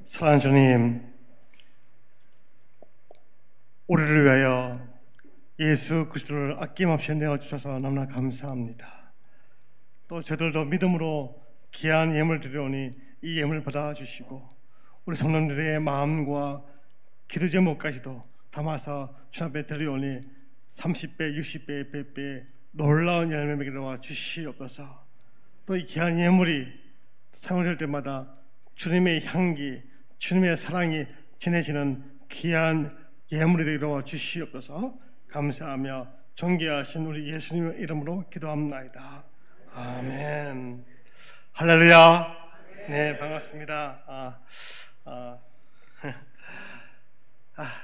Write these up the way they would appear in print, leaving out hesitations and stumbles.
사랑하는 주님, 우리를 위하여 예수 그리스도를 아낌없이 내어주셔서 너무나 감사합니다. 또 저들도 믿음으로 귀한 예물 드려오니 이 예물 받아주시고 우리 성도들의 마음과 기도 제목까지도 담아서 주 앞에 드려오니 30배, 60배, 100배 놀라운 열매 맺게 주시옵소서. 또 이 귀한 예물이 사용될 때마다 주님의 향기, 주님의 사랑이 전해지는 귀한 예물이 되도록 주시옵소서. 감사하며 존귀하신 우리 예수님의 이름으로 기도합니다. 아멘. 할렐루야. 네, 반갑습니다.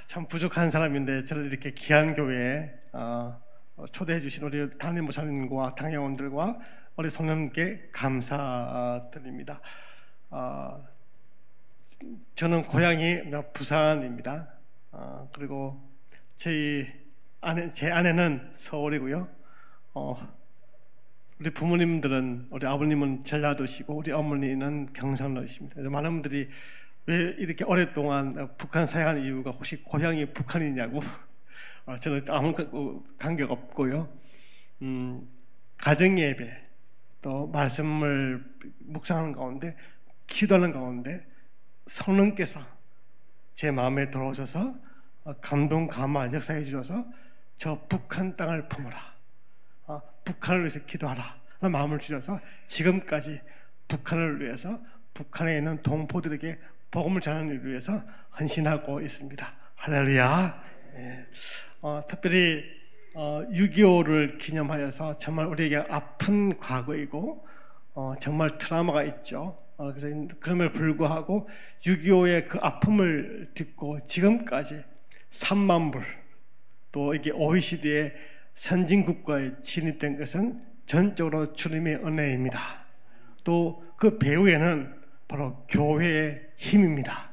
참 부족한 사람인데 저를 이렇게 귀한 교회에 초대해 주신 우리 담임 목사님과 당회원들과 우리 성령님께 감사드립니다. 저는 고향이 부산입니다. 그리고 제 아내는 서울이고요. 우리 부모님들은, 우리 아버님은 전라도시고 우리 어머니는 경상도이십니다. 많은 분들이 왜 이렇게 오랫동안 북한 사역한 이유가 혹시 고향이 북한이냐고. 저는 아무 관계가 없고요. 가정예배 또 말씀을 묵상하는 가운데, 기도하는 가운데 성령께서 제 마음에 들어오셔서 감동, 감화, 역사해 주셔서 저 북한 땅을 품으라, 북한을 위해서 기도하라 라는 마음을 주셔서 지금까지 북한을 위해서, 북한에 있는 동포들에게 복음을 전하는 일을 위해서 헌신하고 있습니다. 할렐루야. 네. 특별히 6.25를 기념하여서 정말 우리에게 아픈 과거이고 정말 트라우마가 있죠. 그래서 그럼에도 불구하고 6.25의 그 아픔을 딛고 지금까지 3만 불, 또 이게 OECD의 선진국가에 진입된 것은 전적으로 주님의 은혜입니다. 또 그 배후에는 바로 교회의 힘입니다.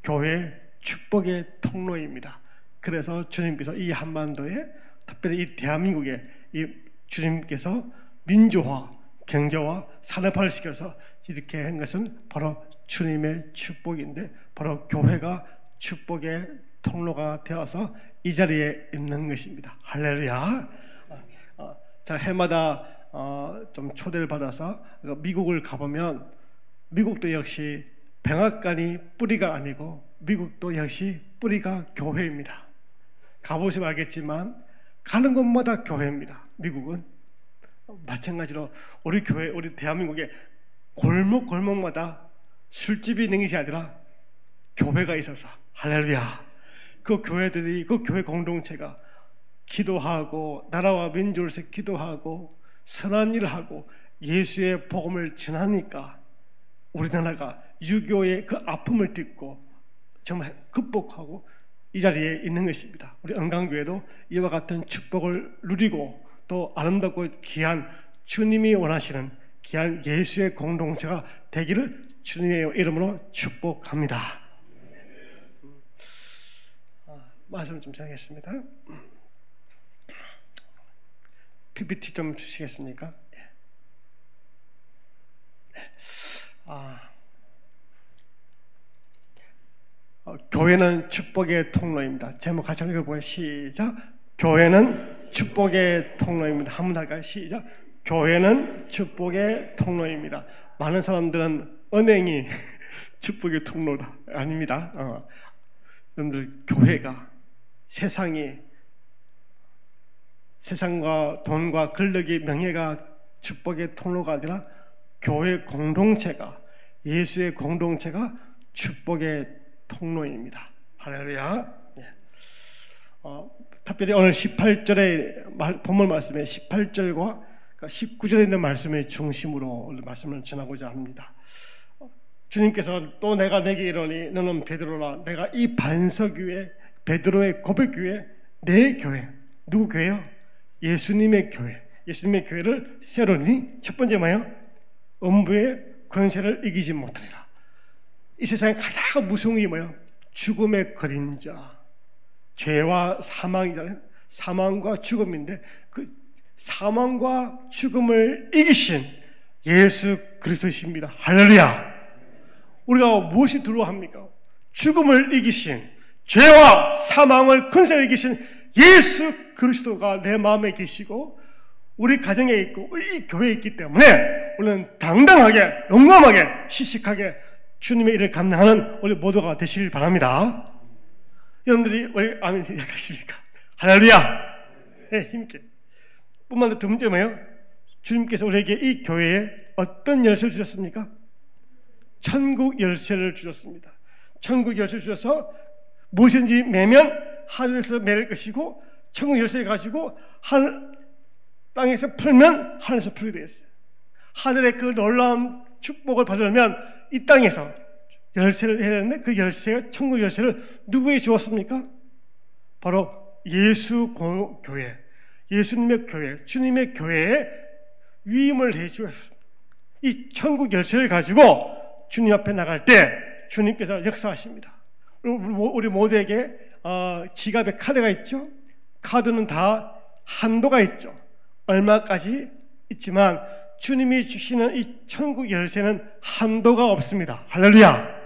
교회의 축복의 통로입니다. 그래서 주님께서 이 한반도에, 특별히 이 대한민국에 이 주님께서 민주화, 경제화, 산업화를 시켜서 이렇게 한 것은 바로 주님의 축복인데, 바로 교회가 축복의 통로가 되어서 이 자리에 있는 것입니다. 할렐루야. 자, 해마다 좀 초대를 받아서 미국을 가보면, 미국도 역시 백악관이 뿌리가 아니고 미국도 역시 뿌리가 교회입니다. 가보시면 알겠지만 가는 곳마다 교회입니다. 미국은 마찬가지로 우리 교회, 우리 대한민국의 골목골목마다 술집이 있는 것이 아니라 교회가 있어서, 할렐루야. 그 교회들이, 그 교회 공동체가 기도하고 나라와 민족을 위해서 기도하고 선한 일을 하고 예수의 복음을 전하니까 우리나라가 6.25의 그 아픔을 딛고 정말 극복하고 이 자리에 있는 것입니다. 우리 은강교회도 이와 같은 축복을 누리고 또 아름답고 귀한 주님이 원하시는 귀한 예수의 공동체가 되기를 주님의 이름으로 축복합니다. 말씀 좀 시작하겠습니다. PPT 좀 주시겠습니까? 교회는 축복의 통로입니다. 제목 같이 읽어보세요. 시작. 교회는 축복의 통로입니다. 한번 할까요? 시작. 교회는 축복의 통로입니다. 많은 사람들은 은행이 축복의 통로다. 아닙니다. 여러분들, 교회가, 세상이, 세상과 돈과 권력이, 명예가 축복의 통로가 아니라 교회 공동체가, 예수의 공동체가 축복의 통로입니다. 할렐루야. 특별히 오늘 18절의 본문 말씀에 18절과 19절에 있는 말씀의 중심으로 말씀을 전하고자 합니다. 주님께서 또 내가 내게 이르노니 너는 베드로라, 내가 이 반석 위에, 베드로의 고백 위에 내 교회, 누구 교회요? 예수님의 교회, 예수님의 교회를 세우니, 첫 번째 뭐예요? 음부의 권세를 이기지 못하리라. 이 세상에 가장 무서운 게 뭐예요? 죽음의 그림자, 죄와 사망이잖아요. 사망과 죽음인데 그 사망과 죽음을 이기신 예수 그리스도이십니다. 할렐루야. 우리가 무엇이 두려워합니까? 죽음을 이기신, 죄와 사망을 근세를 이기신 예수 그리스도가 내 마음에 계시고 우리 가정에 있고 이 교회에 있기 때문에 우리는 당당하게, 용감하게, 시식하게 주님의 일을 감당하는 우리 모두가 되시길 바랍니다. 여러분들이 왜 아멘 생각하십니까? 할렐루야! 네, 힘있게. 뿐만 아니라 두 번째 뭐예요? 주님께서 우리에게 이 교회에 어떤 열쇠를 주셨습니까? 천국 열쇠를 주셨습니다. 천국 열쇠를 주셔서 무엇인지 매면 하늘에서 매일 것이고 천국 열쇠를 가지고 땅에서 풀면 하늘에서 풀게 되었어요. 하늘의 그 놀라운 축복을 받으려면 이 땅에서 열쇠를 해야 되는데 그 열쇠, 천국 열쇠를 누구에게 주었습니까? 바로 예수 교회, 예수님의 교회, 주님의 교회에 위임을 해 주었습니다. 이 천국 열쇠를 가지고 주님 앞에 나갈 때 주님께서 역사하십니다. 우리 모두에게 지갑에 카드가 있죠. 카드는 다 한도가 있죠. 얼마까지 있지만 주님이 주시는 이 천국 열쇠는 한도가 없습니다. 할렐루야!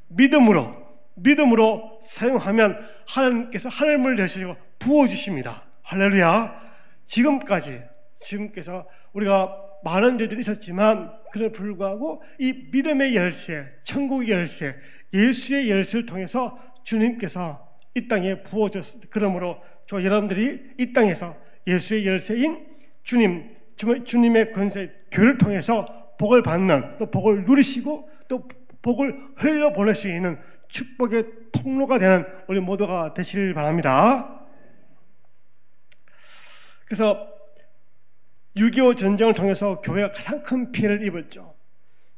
믿음으로 사용하면 하나님께서 하늘을 여시고 부어주십니다. 할렐루야! 지금께서 우리가 많은 일들이 있었지만 그에 불구하고 이 믿음의 열쇠, 천국의 열쇠, 예수의 열쇠를 통해서 주님께서 이 땅에 부어줬습니다. 그러므로 저 여러분들이 이 땅에서 예수의 열쇠인 주님의 권세, 교회를 통해서 복을 받는, 또 복을 누리시고 또 복을 흘려보낼 수 있는 축복의 통로가 되는 우리 모두가 되시길 바랍니다. 그래서 6.25 전쟁을 통해서 교회가 가장 큰 피해를 입었죠.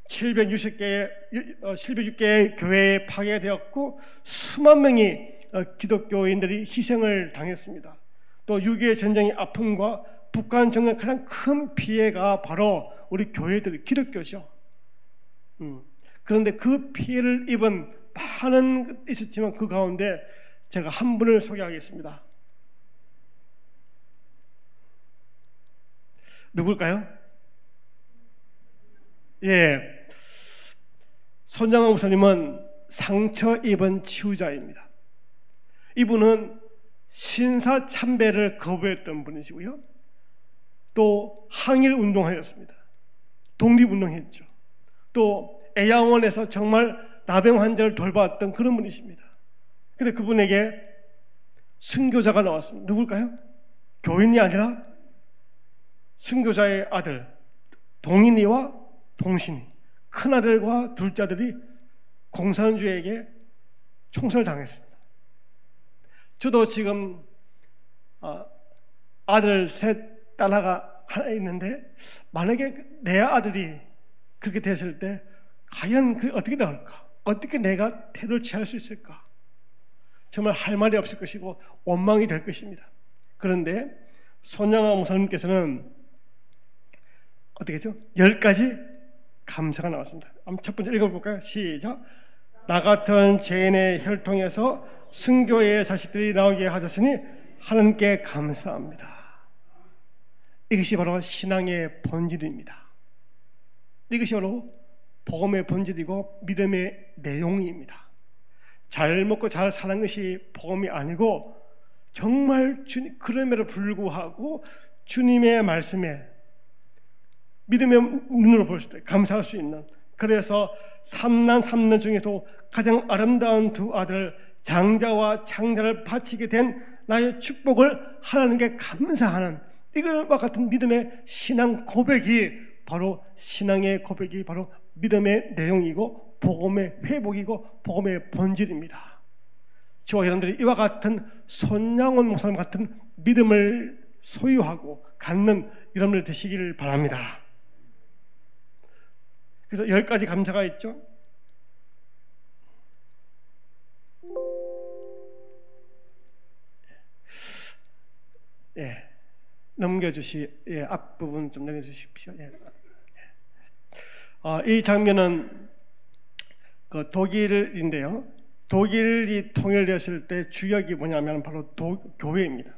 760개의 교회에 파괴되었고 수만 명의 기독교인들이 희생을 당했습니다. 또 6.25 전쟁의 아픔과 북한 정권의 가장 큰 피해가 바로 우리 교회들, 기독교죠. 그런데 그 피해를 입은 많은 있었지만 그 가운데 제가 한 분을 소개하겠습니다. 누굴까요? 예, 손장호 목사님은 상처 입은 치유자입니다. 이분은 신사참배를 거부했던 분이시고요, 또 항일 운동하였습니다. 독립운동했죠. 또 애양원에서 정말 나병 환자를 돌봤던 그런 분이십니다. 그런데 그분에게 순교자가 나왔습니다. 누굴까요? 교인이 아니라 순교자의 아들 동인이와 동신이, 큰아들과 둘째아들이 공산주의에게 총살당했습니다. 저도 지금 아들 셋, 딸아가 하나 있는데 만약에 내 아들이 그렇게 됐을 때 과연 그게 어떻게 나올까? 어떻게 내가 태도를 취할 수 있을까? 정말 할 말이 없을 것이고 원망이 될 것입니다. 그런데 손양아 목사님께서는 어떻게 했죠? 10가지 감사가 나왔습니다. 한번 첫 번째 읽어볼까요? 시작. 나 같은 죄인의 혈통에서 순교의 자식들이 나오게 하셨으니 하나님께 감사합니다. 이것이 바로 신앙의 본질입니다. 이것이 바로 복음의 본질이고 믿음의 내용입니다. 잘 먹고 잘 사는 것이 복음이 아니고 정말 그럼에도 불구하고 주님의 말씀에 믿음의 눈으로 볼 때 감사할 수 있는, 그래서 삼남 중에도 가장 아름다운 두 아들 장자와 창자를 바치게 된 나의 축복을 하나님께 감사하는 이것과 같은 믿음의 신앙 고백이 바로 신앙의 고백이 바로 믿음의 내용이고 복음의 회복이고 복음의 본질입니다. 저와 여러분들이 이와 같은 손양원 목사님 같은 믿음을 소유하고 갖는 여러분들 되시기를 바랍니다. 그래서 10가지 감사가 있죠. 예, 앞부분 좀 넘겨주십시오. 예. 이 장면은 그 독일인데요. 독일이 통일되었을 때 주역이 뭐냐면 바로 교회입니다.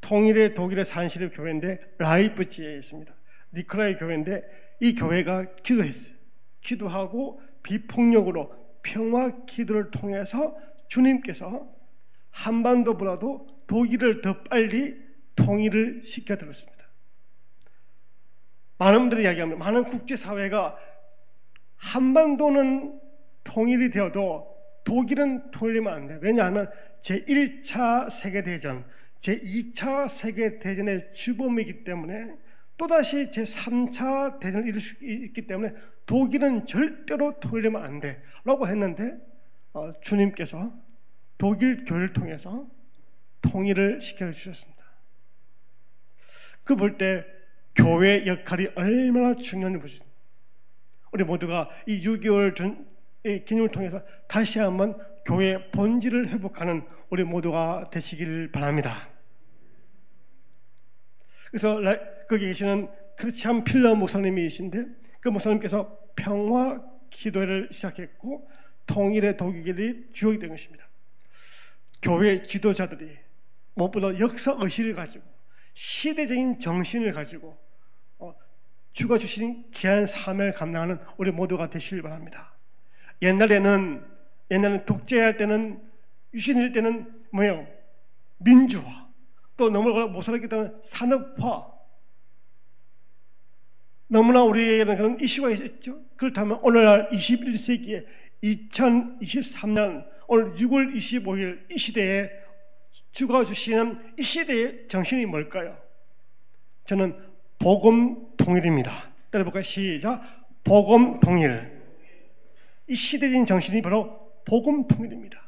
독일의 산실의 교회인데 라이프치히에 있습니다. 니콜라이 교회인데 이 교회가 기도했어요. 기도하고 비폭력으로 평화 기도를 통해서 주님께서 한반도보다도 독일을 더 빨리 통일을 시켜드렸습니다. 많은 분들이 이야기합니다. 많은 국제사회가 한반도는 통일이 되어도 독일은 통일되면 안 돼요. 왜냐하면 제1차 세계대전, 제2차 세계대전의 주범이기 때문에 또다시 제3차 대전을 이룰 수 있기 때문에 독일은 절대로 통일되면 안 돼 라고 했는데 주님께서 독일 교회를 통해서 통일을 시켜주셨습니다. 그 볼 때 교회의 역할이 얼마나 중요한지 보시죠. 우리 모두가 이 6.25의 기념을 통해서 다시 한번 교회의 본질을 회복하는 우리 모두가 되시길 바랍니다. 그래서 거기 계시는 크리스찬 필러 목사님이신데 그 목사님께서 평화 기도회를 시작했고 통일의 독일이 주역이 된 것입니다. 교회 지도자들이 무엇보다 역사의식을 가지고 시대적인 정신을 가지고 주가 주신 귀한 사명을 감당하는 우리 모두가 되시길 바랍니다. 옛날에는 독재할 때는 유신일 때는 뭐예요? 민주화, 또 너무나 못 살았기 때문에 산업화, 너무나 우리에게는 그런 이슈가 있었죠. 그렇다면 오늘날 21세기에 2023년 오늘 6월 25일 이 시대에 주가 주시는 이 시대의 정신이 뭘까요? 저는 복음 통일입니다. 따라해볼까요? 시작. 복음 통일. 이 시대적인 정신이 바로 복음 통일입니다.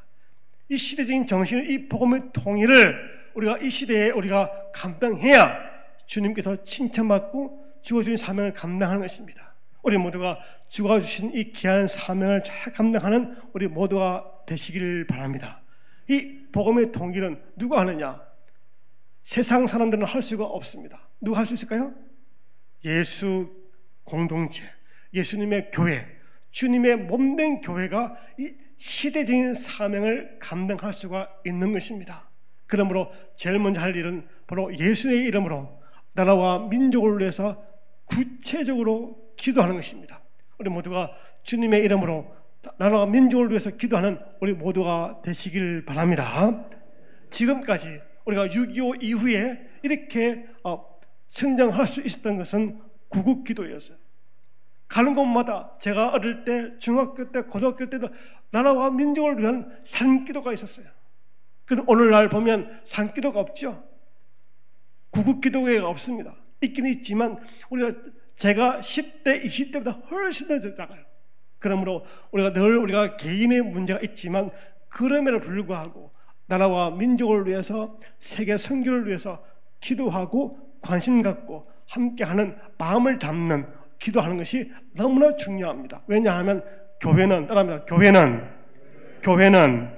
이 시대적인 정신을, 이 복음의 통일을 우리가 이 시대에 우리가 감당해야 주님께서 칭찬받고 주가 주신 사명을 감당하는 것입니다. 우리 모두가 주가 주신 이 귀한 사명을 잘 감당하는 우리 모두가 되시길 바랍니다. 이 복음의 통일은 누가 하느냐? 세상 사람들은 할 수가 없습니다. 누가 할 수 있을까요? 예수 공동체, 예수님의 교회, 주님의 몸된 교회가 이 시대적인 사명을 감당할 수가 있는 것입니다. 그러므로 제일 먼저 할 일은 바로 예수의 이름으로 나라와 민족을 위해서 구체적으로 기도하는 것입니다. 우리 모두가 주님의 이름으로 나라와 민족을 위해서 기도하는 우리 모두가 되시길 바랍니다. 지금까지 우리가 6.25 이후에 이렇게 성장할 수 있었던 것은 구국기도였어요. 가는 곳마다 제가 어릴 때, 중학교 때, 고등학교 때도 나라와 민족을 위한 산기도가 있었어요. 그런데 오늘날 보면 산기도가 없죠. 구국기도회가 없습니다. 있긴 있지만 제가 10대, 20대보다 훨씬 더 작아요. 그러므로 우리가 개인의 문제가 있지만 그럼에도 불구하고 나라와 민족을 위해서 세계 선교를 위해서 기도하고 관심 갖고 함께하는 마음을 담는 기도하는 것이 너무나 중요합니다. 왜냐하면 교회는 따라합니다. 교회는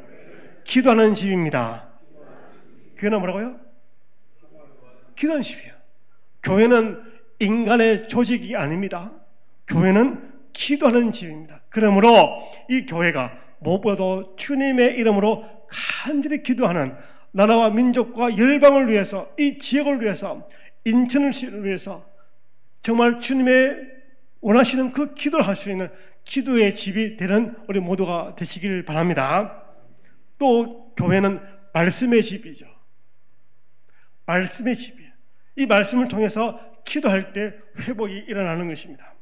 기도하는 집입니다. 교회는 뭐라고요? 기도하는 집이에요. 교회는 인간의 조직이 아닙니다. 교회는 기도하는 집입니다. 그러므로 이 교회가 무엇보다도 주님의 이름으로 간절히 기도하는 나라와 민족과 열방을 위해서, 이 지역을 위해서, 인천을 위해서 정말 주님의 원하시는 그 기도를 할 수 있는 기도의 집이 되는 우리 모두가 되시길 바랍니다. 또 교회는 말씀의 집이죠. 말씀의 집이에요. 이 말씀을 통해서 기도할 때 회복이 일어나는 것입니다.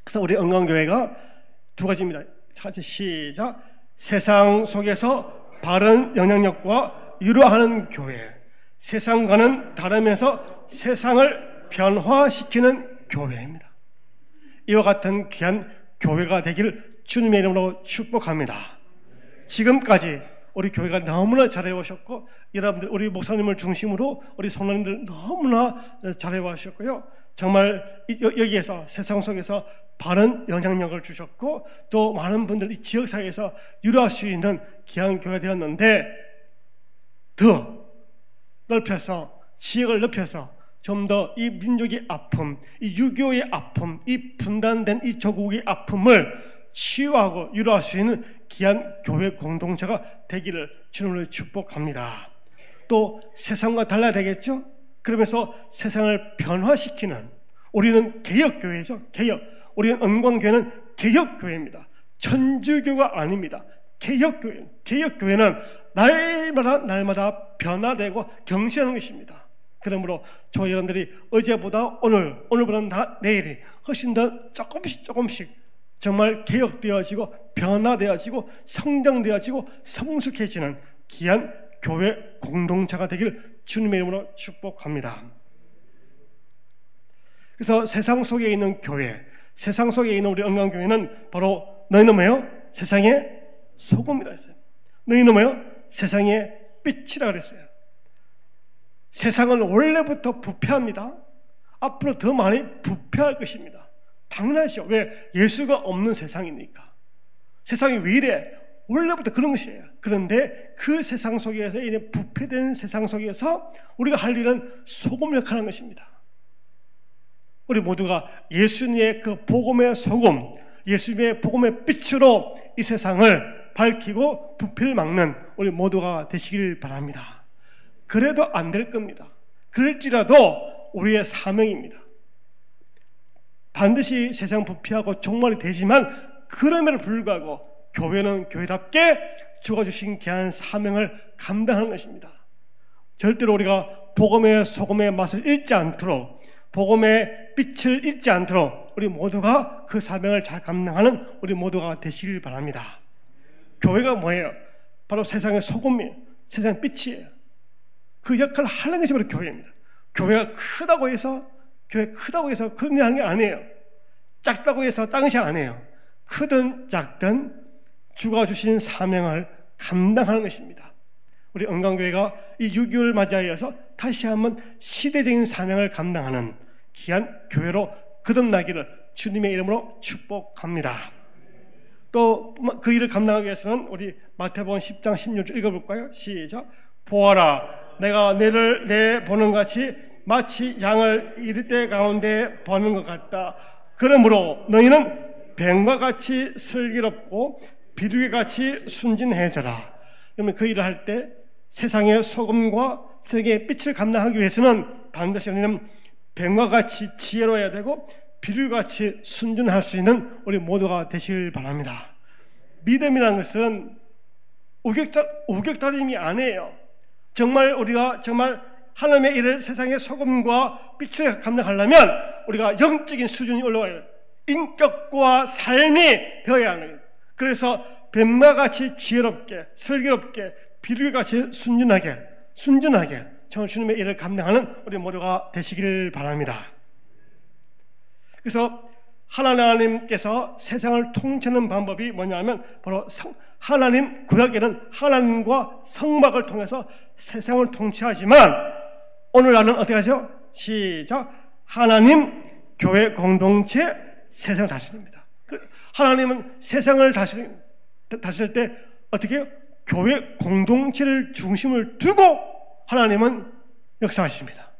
그래서 우리 은광교회가 두 가지입니다. 같이 시작. 세상 속에서 바른 영향력과 유로하는 교회, 세상과는 다르면서 세상을 변화시키는 교회입니다. 이와 같은 귀한 교회가 되기를 주님의 이름으로 축복합니다. 지금까지 우리 교회가 너무나 잘해오셨고 여러분들 우리 목사님을 중심으로 우리 성도님들 너무나 잘해오셨고요. 정말 여기에서 세상 속에서 바른 영향력을 주셨고 또 많은 분들 이 지역사회에서 유로할 수 있는 귀한 교회가 되었는데 더 넓혀서 지역을 넓혀서 좀 더 이 민족의 아픔, 이 유교의 아픔, 이 분단된 이 조국의 아픔을 치유하고 유로할 수 있는 귀한 교회 공동체가 되기를 주님으로 축복합니다. 또 세상과 달라야 되겠죠? 그러면서 세상을 변화시키는 우리는 개혁교회죠. 개혁. 우리 은광교회는 개혁교회입니다. 천주교가 아닙니다. 개혁교회. 개혁교회는 날마다 변화되고 경신하는 것입니다. 그러므로 저와 여러분들이 어제보다 오늘보다 내일이 훨씬 더 조금씩 정말 개혁되어지고 변화되어지고 성장되어지고 성숙해지는 귀한 교회 공동체가 되기를 주님의 이름으로 축복합니다. 그래서 세상 속에 있는 교회, 세상 속에 있는 우리 은광교회는 바로 너희는 뭐예요? 세상의 소금이라 했어요. 너희는 뭐예요? 세상의 빛이라 그랬어요. 세상은 원래부터 부패합니다. 앞으로 더 많이 부패할 것입니다. 당연하죠. 왜? 예수가 없는 세상이니까. 세상이 왜 이래? 원래부터 그런 것이에요. 그런데 그 세상 속에서, 이 부패된 세상 속에서 우리가 할 일은 소금 역할을 하는 것입니다. 우리 모두가 예수님의 그 복음의 소금, 예수님의 복음의 빛으로 이 세상을 밝히고 부패를 막는 우리 모두가 되시길 바랍니다. 그래도 안 될 겁니다. 그럴지라도 우리의 사명입니다. 반드시 세상 부패하고 종말이 되지만 그럼에도 불구하고 교회는 교회답게 주가 주신 귀한 사명을 감당하는 것입니다. 절대로 우리가 복음의 소금의 맛을 잃지 않도록, 복음의 빛을 잃지 않도록 우리 모두가 그 사명을 잘 감당하는 우리 모두가 되시길 바랍니다. 교회가 뭐예요? 바로 세상의 소금이에요. 세상의 빛이에요. 그 역할을 하는 것이 바로 교회입니다. 교회가 크다고 해서 그런 일 하는 게 아니에요. 작다고 해서 작은 것이 아니에요. 크든 작든 주가 주신 사명을 감당하는 것입니다. 우리 은광교회가 이 6.25를 맞이하여서 다시 한번 시대적인 사명을 감당하는 귀한 교회로 거듭나기를 주님의 이름으로 축복합니다. 또 그 일을 감당하기 위해서는 우리 마태복음 10장 16절 읽어볼까요? 시작. 보아라, 내가 너를 내 보는 같이 마치 양을 이르대 가운데 보는 것 같다. 그러므로 너희는 뱀과 같이 슬기롭고 비둘기같이 순진해져라. 그러면 그 일을 할 때 세상의 소금과 세상의 빛을 감당하기 위해서는 반드시 우리는 뱀과 같이 지혜로워야 되고 비둘기같이 순진할 수 있는 우리 모두가 되시길 바랍니다. 믿음이라는 것은 우격다짐이 아니에요. 정말 우리가 정말 하나님의 일을 세상의 소금과 빛을 감당하려면 우리가 영적인 수준이 올라와야 돼요. 인격과 삶이 되어야 하는 거예요. 그래서 뱀과 같이 지혜롭게, 슬기롭게, 비둘기같이 순진하게 정말 주님의 일을 감당하는 우리 모두가 되시길 바랍니다. 그래서 하나님께서 세상을 통치하는 방법이 뭐냐면 바로 하나님, 구약에는 하나님과 성막을 통해서 세상을 통치하지만 오늘날은 어떻게 하죠? 시작. 하나님, 교회 공동체, 세상을 다스립니다. 하나님은 세상을 다스릴 때 어떻게 해요? 교회 공동체를 중심을 두고 하나님은 역사하십니다.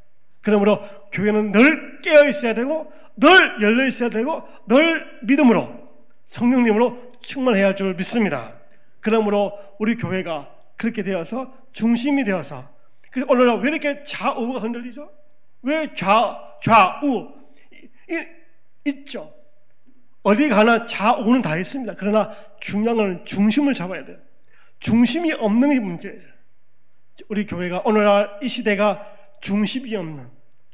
그러므로 교회는 늘 깨어 있어야 되고 늘 열려 있어야 되고 늘 믿음으로 성령님으로 충만해야 할 줄 믿습니다. 그러므로 우리 교회가 그렇게 되어서 중심이 되어서, 그래서 오늘날 왜 이렇게 좌우가 흔들리죠? 왜 좌우 있죠? 어디 가나 좌우는 다 있습니다. 그러나 중요한 건 중심을 잡아야 돼요. 중심이 없는 게 문제예요. 우리 교회가 오늘날 이 시대가 중심이 없는,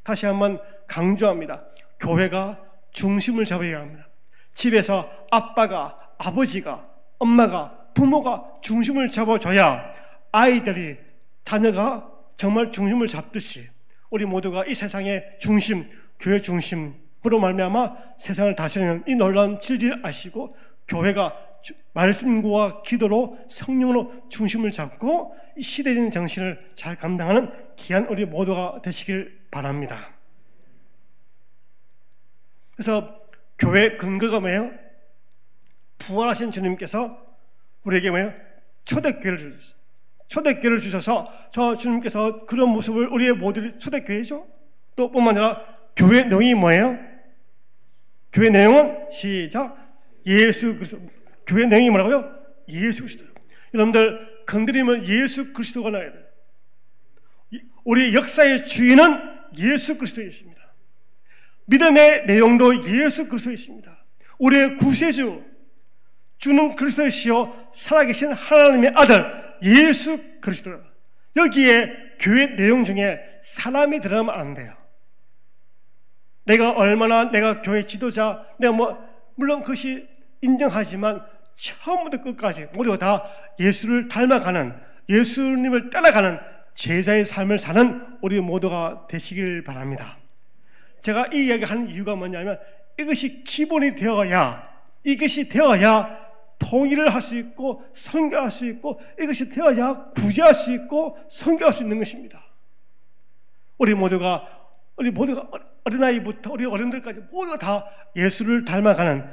다시 한번 강조합니다. 교회가 중심을 잡아야 합니다. 집에서 아빠가, 아버지가, 엄마가, 부모가 중심을 잡아줘야 아이들이, 자녀가 정말 중심을 잡듯이 우리 모두가 이 세상의 중심, 교회 중심으로 말미암아 세상을 다스리는 이 놀라운 진리를 아시고 교회가 말씀과 기도로 성령으로 중심을 잡고 이 시대적인 정신을 잘 감당하는 귀한 우리 모두가 되시길 바랍니다. 그래서 교회의 근거가 뭐예요? 부활하신 주님께서 우리에게 뭐예요? 초대교회를 주셨어요. 초대교회를 주셔서 저 주님께서 그런 모습을 우리의 모두를 초대교회죠. 또 뿐만 아니라 교회 내용이 뭐예요? 교회 내용은 시작. 예수 그리스도. 교회 내용이 뭐라고요? 예수 그리스도. 여러분들 건드리면 예수 그리스도가 나와야 돼요. 우리 역사의 주인은 예수 그리스도이십니다. 믿음의 내용도 예수 그리스도이십니다. 우리의 구세주, 주는 그리스도시요 살아계신 하나님의 아들 예수 그리스도. 여기에 교회 내용 중에 사람이 들어가면 안 돼요. 내가 교회 지도자, 물론 그것이 인정하지만 처음부터 끝까지 우리가 다 예수를 닮아가는, 예수님을 따라가는 제자의 삶을 사는 우리 모두가 되시길 바랍니다. 제가 이 이야기하는 이유가 뭐냐면 이것이 기본이 되어야, 통일을 할 수 있고 선교할 수 있고, 이것이 되어야 구제할 수 있고 선교할 수 있는 것입니다. 우리 모두가 어린아이부터 우리 어른들까지 모두가 다 예수를 닮아가는,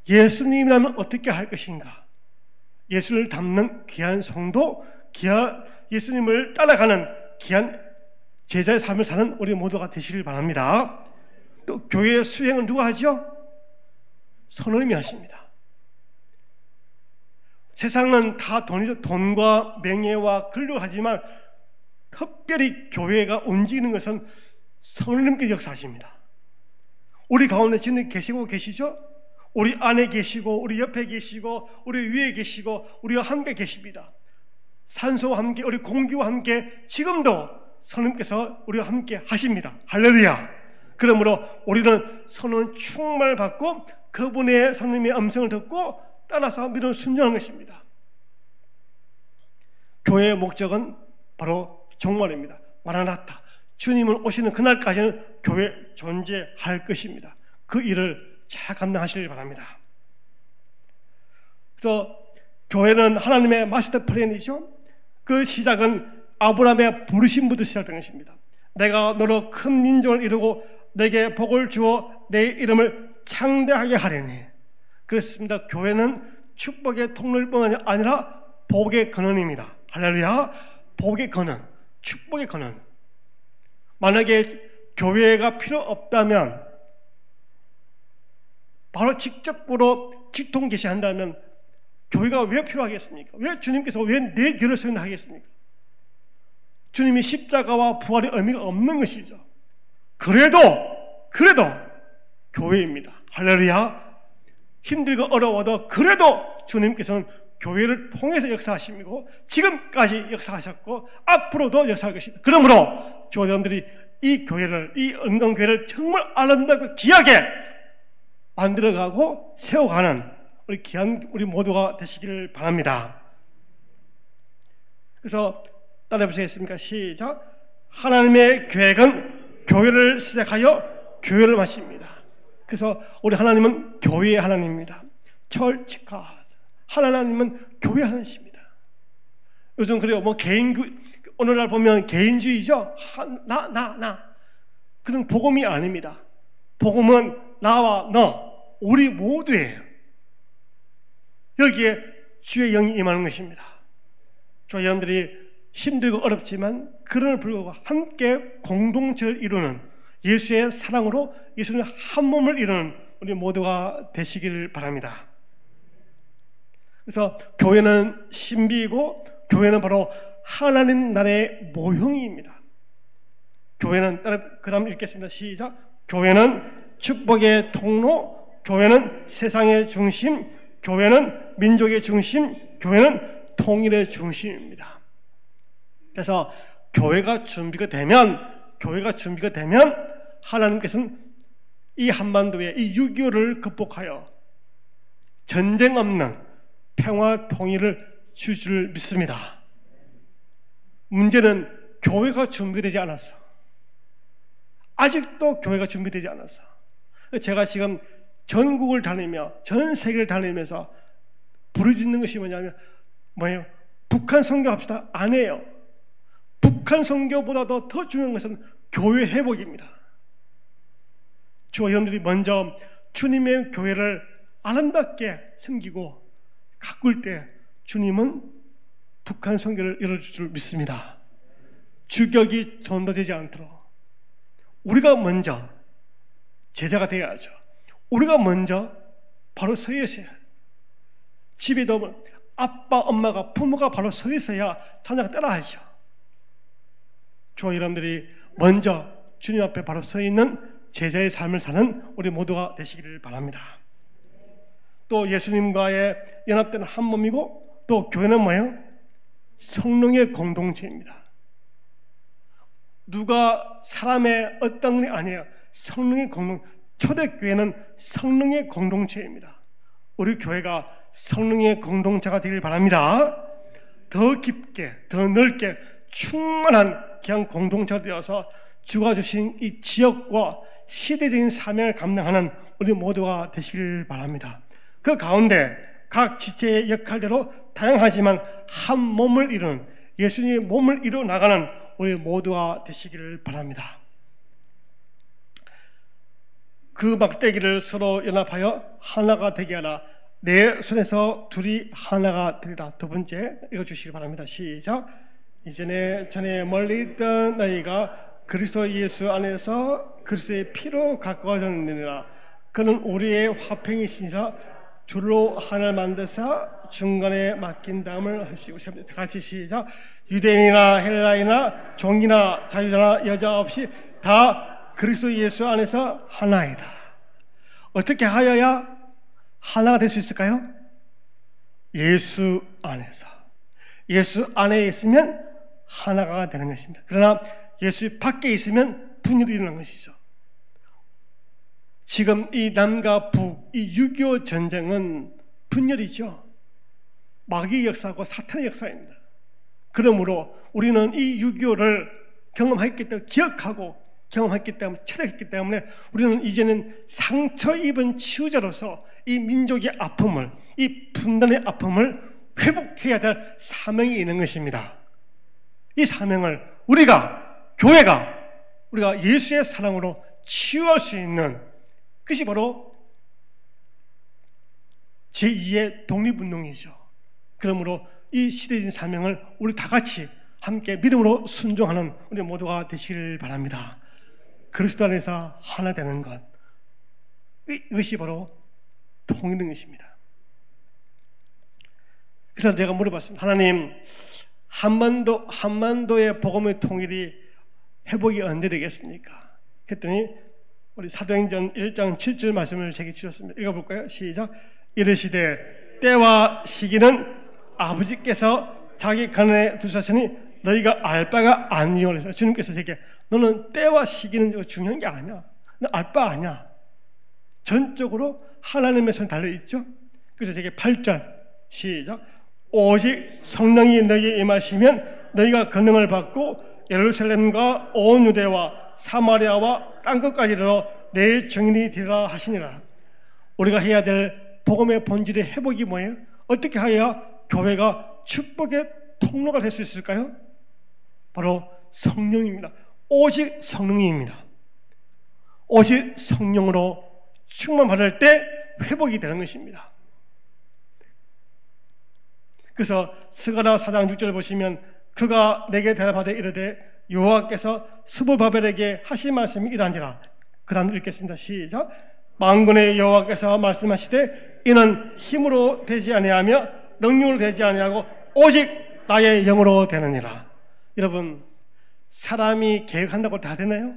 예수님이라면 어떻게 할 것인가, 예수를 닮는 귀한 성도, 예수님을 따라가는 귀한 제자의 삶을 사는 우리 모두가 되시길 바랍니다. 또 교회의 수행은 누가 하죠? 선생님이 하십니다. 세상은 다 돈이죠. 돈과 명예와 권력을 하지만 특별히 교회가 움직이는 것은 성령님께서 역사하십니다. 우리 가운데 지금 계시죠? 우리 안에 계시고, 우리 옆에 계시고, 우리 위에 계시고, 우리와 함께 계십니다. 산소와 함께, 우리 공기와 함께 지금도 성령님께서 우리와 함께 하십니다. 할렐루야. 그러므로 우리는 성령 충만을 받고 그분의 성령님의 음성을 듣고 따라서 믿음을 순종하는 것입니다. 교회의 목적은 바로 종말입니다. 마라나타, 주님을 오시는 그날까지는 교회 존재할 것입니다. 그 일을 잘 감당하시길 바랍니다. 그래서 교회는 하나님의 마스터 플랜이죠. 그 시작은 아브라함의 부르심부터 시작된 것입니다. 내가 너로 큰 민족을 이루고 내게 복을 주어 내 이름을 창대하게 하려니. 그렇습니다. 교회는 축복의 통로뿐만 아니라 복의 근원입니다. 할렐루야. 복의 근원, 축복의 근원. 만약에 교회가 필요 없다면, 바로 직접으로 직통 계시한다면 교회가 왜 필요하겠습니까? 왜 주님께서 왜 내 교회를 세운하겠습니까? 주님이 십자가와 부활의 의미가 없는 것이죠. 그래도 교회입니다. 할렐루야. 힘들고 어려워도 그래도 주님께서는 교회를 통해서 역사하시고 지금까지 역사하셨고 앞으로도 역사할 것입니다. 그러므로 교회들이 이 교회를, 이 은광교회를 정말 아름답고 귀하게 만들어가고 세워가는 우리 귀한 우리 모두가 되시기를 바랍니다. 그래서 따라해 보시겠습니까? 시작. 하나님의 계획은 교회를 시작하여 교회를 마칩니다. 그래서 우리 하나님은 교회의 하나님입니다. Church God. 하나님은 교회 하나님이십니다. 요즘 그래요. 오늘날 보면 개인주의죠. 나. 그런 복음이 아닙니다. 복음은 나와 너, 우리 모두예요. 여기에 주의 영이 임하는 것입니다. 저희 여러분들이 힘들고 어렵지만 그럼에도 불구하고 함께 공동체를 이루는, 예수의 사랑으로 예수님 한 몸을 이루는 우리 모두가 되시기를 바랍니다. 그래서 교회는 신비이고 교회는 바로 하나님 나라의 모형입니다. 교회는, 그 다음 읽겠습니다. 시작. 교회는 축복의 통로, 교회는 세상의 중심, 교회는 민족의 중심, 교회는 통일의 중심입니다. 그래서 교회가 준비가 되면 하나님께서는 이 한반도에 이 6.25를 극복하여 전쟁 없는 평화 통일을 줄 줄 믿습니다. 문제는 교회가 준비되지 않았어. 아직도 교회가 준비되지 않았어. 제가 지금 전국을 다니며 전 세계를 다니면서 부르짖는 것이 뭐예요? 북한 선교합시다. 안 해요. 북한 선교보다도 더 중요한 것은 교회 회복입니다. 저와 여러분들이 먼저 주님의 교회를 아름답게 섬기고 가꿀 때 주님은 북한 선교를 열어줄 줄 믿습니다. 주격이 전도되지 않도록 우리가 먼저 제자가 되어야죠. 우리가 먼저 바로 서 있어야, 집에도 아빠, 엄마가, 부모가 바로 서 있어야 자녀가 따라하죠. 저와 여러분들이 먼저 주님 앞에 바로 서 있는 제자의 삶을 사는 우리 모두가 되시기를 바랍니다. 또 예수님과의 연합된 한 몸이고, 또 교회는 뭐예요? 성령의 공동체입니다. 누가 사람의 어떤 게 아니에요. 성령의 초대교회는 성령의 공동체입니다. 우리 교회가 성령의 공동체가 되길 바랍니다. 더 깊게, 더 넓게 충만한 귀한 공동체가 되어서 주가 주신 이 지역과 시대적인 사명을 감당하는 우리 모두가 되시길 바랍니다. 그 가운데 각 지체의 역할대로 다양하지만 한 몸을 이루는, 예수님의 몸을 이루어 나가는 우리 모두가 되시기를 바랍니다. 그 막대기를 서로 연합하여 하나가 되게 하라. 내 손에서 둘이 하나가 되리라. 두 번째 읽어주시기 바랍니다. 시작. 이전에 전에 멀리 있던 너희가 그리스도 예수 안에서 그리스도의 피로 가까워졌느니라. 그는 우리의 화평이시니라. 둘로 하나를 만드사 중간에 맡긴 다음을 하시고. 같이 시작. 유대인이나 헬라이나 종이나 자유자나 여자 없이 다 그리스도 예수 안에서 하나이다. 어떻게 하여야 하나가 될 수 있을까요? 예수 안에서. 예수 안에 있으면 하나가 되는 것입니다. 그러나 예수 밖에 있으면 분열이 일어나는 것이죠. 지금 이 남과 북, 이 6.25 전쟁은 분열이죠. 마귀의 역사하고 사탄의 역사입니다. 그러므로 우리는 이 6.25를 경험했기 때문에, 기억하고 경험했기 때문에, 체력했기 때문에 우리는 이제는 상처 입은 치유자로서 이 민족의 아픔을, 이 분단의 아픔을 회복해야 될 사명이 있는 것입니다. 이 사명을 우리가, 교회가, 우리가 예수의 사랑으로 치유할 수 있는 것이 바로 제2의 독립운동이죠. 그러므로 이 시대적인 사명을 우리 다 같이 함께 믿음으로 순종하는 우리 모두가 되시길 바랍니다. 그리스도 안에서 하나 되는 것, 이것이 바로 통일인 것입니다. 그래서 내가 물어봤습니다. 하나님, 한반도의 복음의 통일이 회복이 언제 되겠습니까? 그랬더니 우리 사도행전 1장 7절 말씀을 제게 주셨습니다. 읽어볼까요? 시작. 이르시되 때와 시기는 아버지께서 자기 간에 두셨으니 너희가 알 바가 아니오. 그래서 주님께서 제게 너는 때와 시기는 중요한 게 아니야. 너 알 바 아니야. 전적으로 하나님의 손에 달려있죠. 그래서 제게 8절 시작. 오직 성령이 너희에게 임하시면 너희가 권능을 받고 예루살렘과 온 유대와 사마리아와 땅끝까지 이르러 내 증인이 되리라 하시니라. 우리가 해야 될 복음의 본질의 회복이 뭐예요? 어떻게 하여야 교회가 축복의 통로가 될 수 있을까요? 바로 성령입니다. 오직 성령입니다. 오직 성령으로 충만받을 때 회복이 되는 것입니다. 그래서 스가랴 4장 6절 보시면 그가 내게 대답하되 이르되 여호와께서 스불바벨에게 하신 말씀이 이러하니라. 그 다음 읽겠습니다. 시작. 만군의 여호와께서 말씀하시되 이는 힘으로 되지 아니하며 능력으로 되지 아니하고 오직 나의 영으로 되느니라. 여러분, 사람이 계획한다고 다 되나요?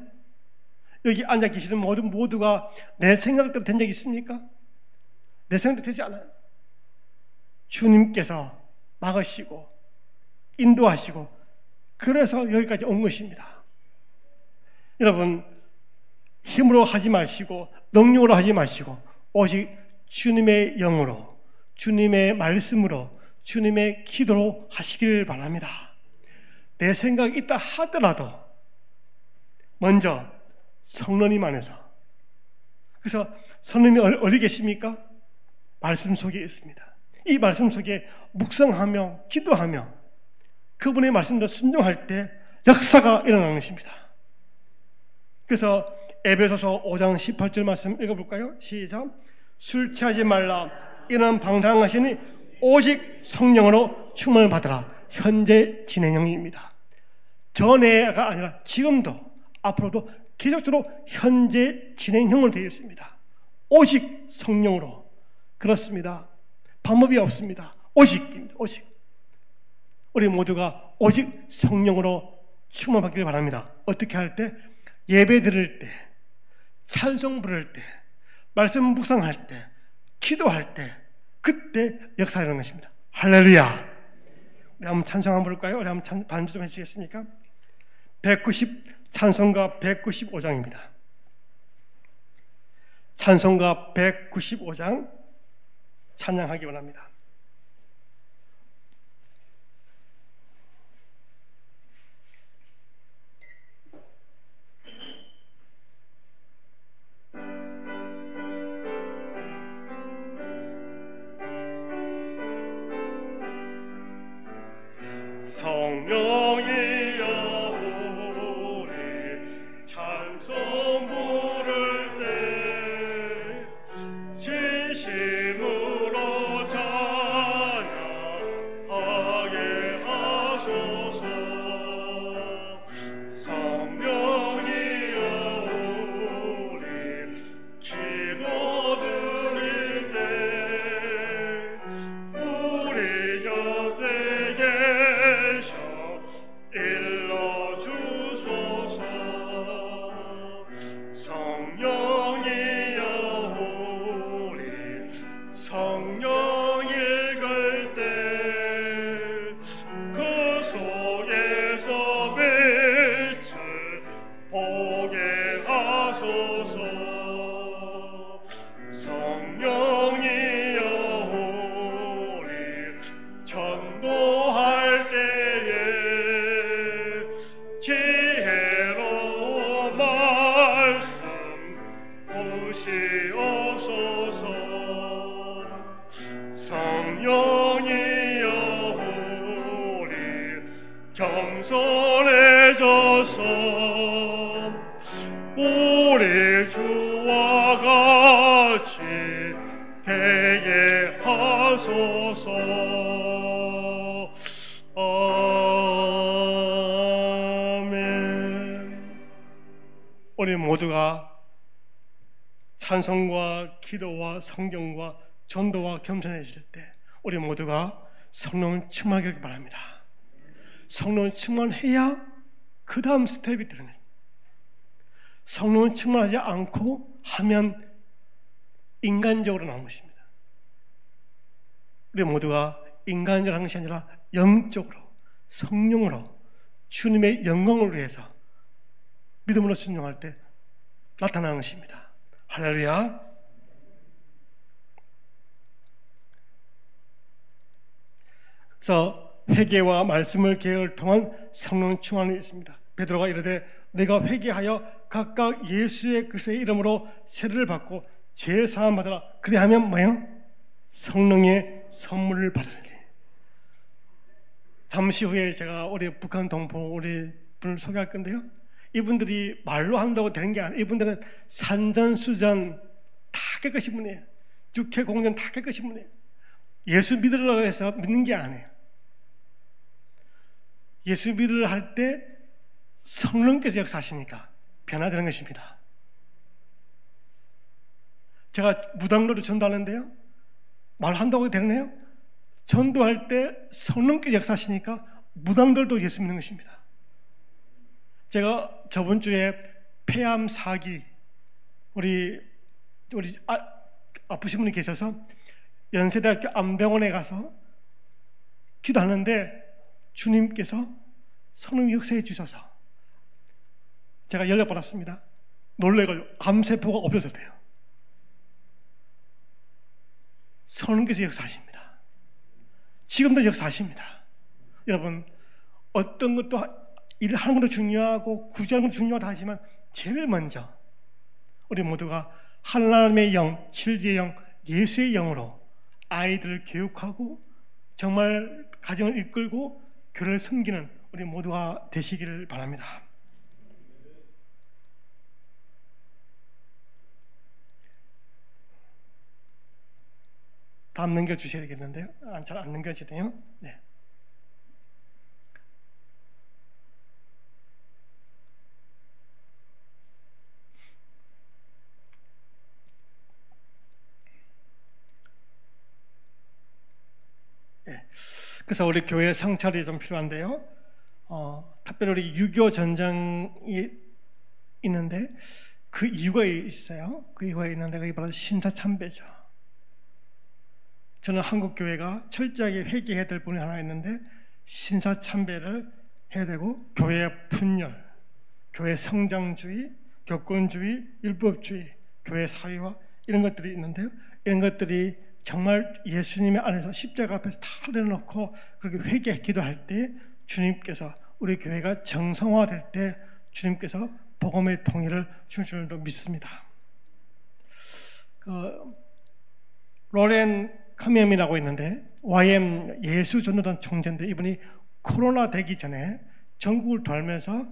여기 앉아 계시는 모두가 내 생각대로 된 적이 있습니까? 내 생각대로 되지 않아요. 주님께서 막으시고 인도하시고 그래서 여기까지 온 것입니다. 여러분, 힘으로 하지 마시고 능력으로 하지 마시고 오직 주님의 영으로, 주님의 말씀으로, 주님의 기도로 하시길 바랍니다. 내 생각이 있다 하더라도 먼저 성령님 안에서. 그래서 성령님이 어디 계십니까? 말씀 속에 있습니다. 이 말씀 속에 묵상하며 기도하며 그분의 말씀대로 순종할 때 역사가 일어나는 것입니다. 그래서 에베소서 5장 18절 말씀 읽어볼까요? 시작. 술 취하지 말라. 이는 방탕하시니 오직 성령으로 충만을 받으라. 현재 진행형입니다. 전에가 아니라 지금도 앞으로도 계속적으로 현재 진행형으로 되어 있습니다. 오직 성령으로. 그렇습니다. 방법이 없습니다. 오직입니다. 오직. 우리 모두가 오직 성령으로 충만받기를 바랍니다. 어떻게 할 때? 예배 드릴 때, 찬송 부를 때, 말씀 묵상할 때, 기도할 때, 그때 역사하는 것입니다. 할렐루야. 우리 한번 찬송 한번 볼까요? 우리 한번 반주 좀 해주시겠습니까? 찬송가 195장입니다. 찬송가 195장 찬양하기 원합니다. 성령이여 우리 찬송 부를 때 진심으로 찬양하게 하소서. 성령이여 우리 기도 드릴 때 우리 곁에 일러주소서. 성령이여 우리 성령 읽을 때 그 속에서 빛을 보게 하소서. 성령이여 우리 전도할 때에 지혜로운 말씀 부시옵소서. 성령이여 우리 겸손해져서 우리 주와 같이 되게 하소서. 우리 모두가 찬송과 기도와 성경과 전도와 겸손해질 때 우리 모두가 성령 충만하길 바랍니다. 성령 충만해야 그 다음 스텝이 되는 거예요. 성령 충만하지 않고 하면 인간적으로 나온 것입니다. 우리 모두가 인간적으로 하는 것이 아니라 영적으로 성령으로 주님의 영광을 위해서 믿음으로 순종할 때 나타나는 것입니다. 할렐루야. 그래서 회개와 말씀을 계획을 통한 성령 충만이 있습니다. 베드로가 이르되 내가 회개하여 각각 예수의 그리스도의 이름으로 세례를 받고 죄 사함 받으라. 그리하면 뭐요? 성령의 선물을 받으리니. 잠시 후에 제가 우리 북한 동포 우리 분을 소개할 건데요. 이분들이 말로 한다고 되는 게 아니에요. 이분들은 산전수전 다 깨끗이 분이에요. 육해공전 다 깨끗이 분이에요. 예수 믿으려고 해서 믿는 게 아니에요. 예수 믿으려 할 때 성령께서 역사하시니까 변화되는 것입니다. 제가 무당으로 전도하는데요. 말한다고 되네요. 전도할 때 성령께서 역사하시니까 무당들도 예수 믿는 것입니다. 제가 저번 주에 폐암 4기 우리 아프신 분이 계셔서 연세대학교 암병원에 가서 기도하는데 주님께서 성령 역사해 주셔서 제가 연락받았습니다. 놀래가지고 암세포가 없어졌대요. 성령께서 역사하십니다. 지금도 역사하십니다. 여러분 어떤 것도 일을 하는 것도 중요하고 구제하는 것도 중요하다 하지만 제일 먼저 우리 모두가 하나님의 영, 진리의 영, 예수의 영으로 아이들을 교육하고 정말 가정을 이끌고 교회를 섬기는 우리 모두가 되시기를 바랍니다. 다음 넘겨주셔야겠는데요. 잘 안 넘겨지네요. 네. 그래서 우리 교회 성찰이 좀 필요한데요. 특별히 우리 6.25 전쟁이 있는데 그 이유가 있어요. 그 이유가 있는데 그게 바로 신사참배죠. 저는 한국 교회가 철저하게 회개해야 될 부분이 하나 있는데 신사참배를 해야 되고 교회의 분열, 교회 성장주의, 교권주의, 율법주의, 교회 사회화 이런 것들이 있는데요. 이런 것들이 정말 예수님의 안에서 십자가 앞에서 다 내려놓고 그렇게 회개 기도할 때 주님께서 우리 교회가 정성화될 때 주님께서 복음의 통일을 주실 줄로 믿습니다. 로렌 카미엠이라고 있는데 YM 예수전도단 총재인데 이분이 코로나 되기 전에 전국을 돌면서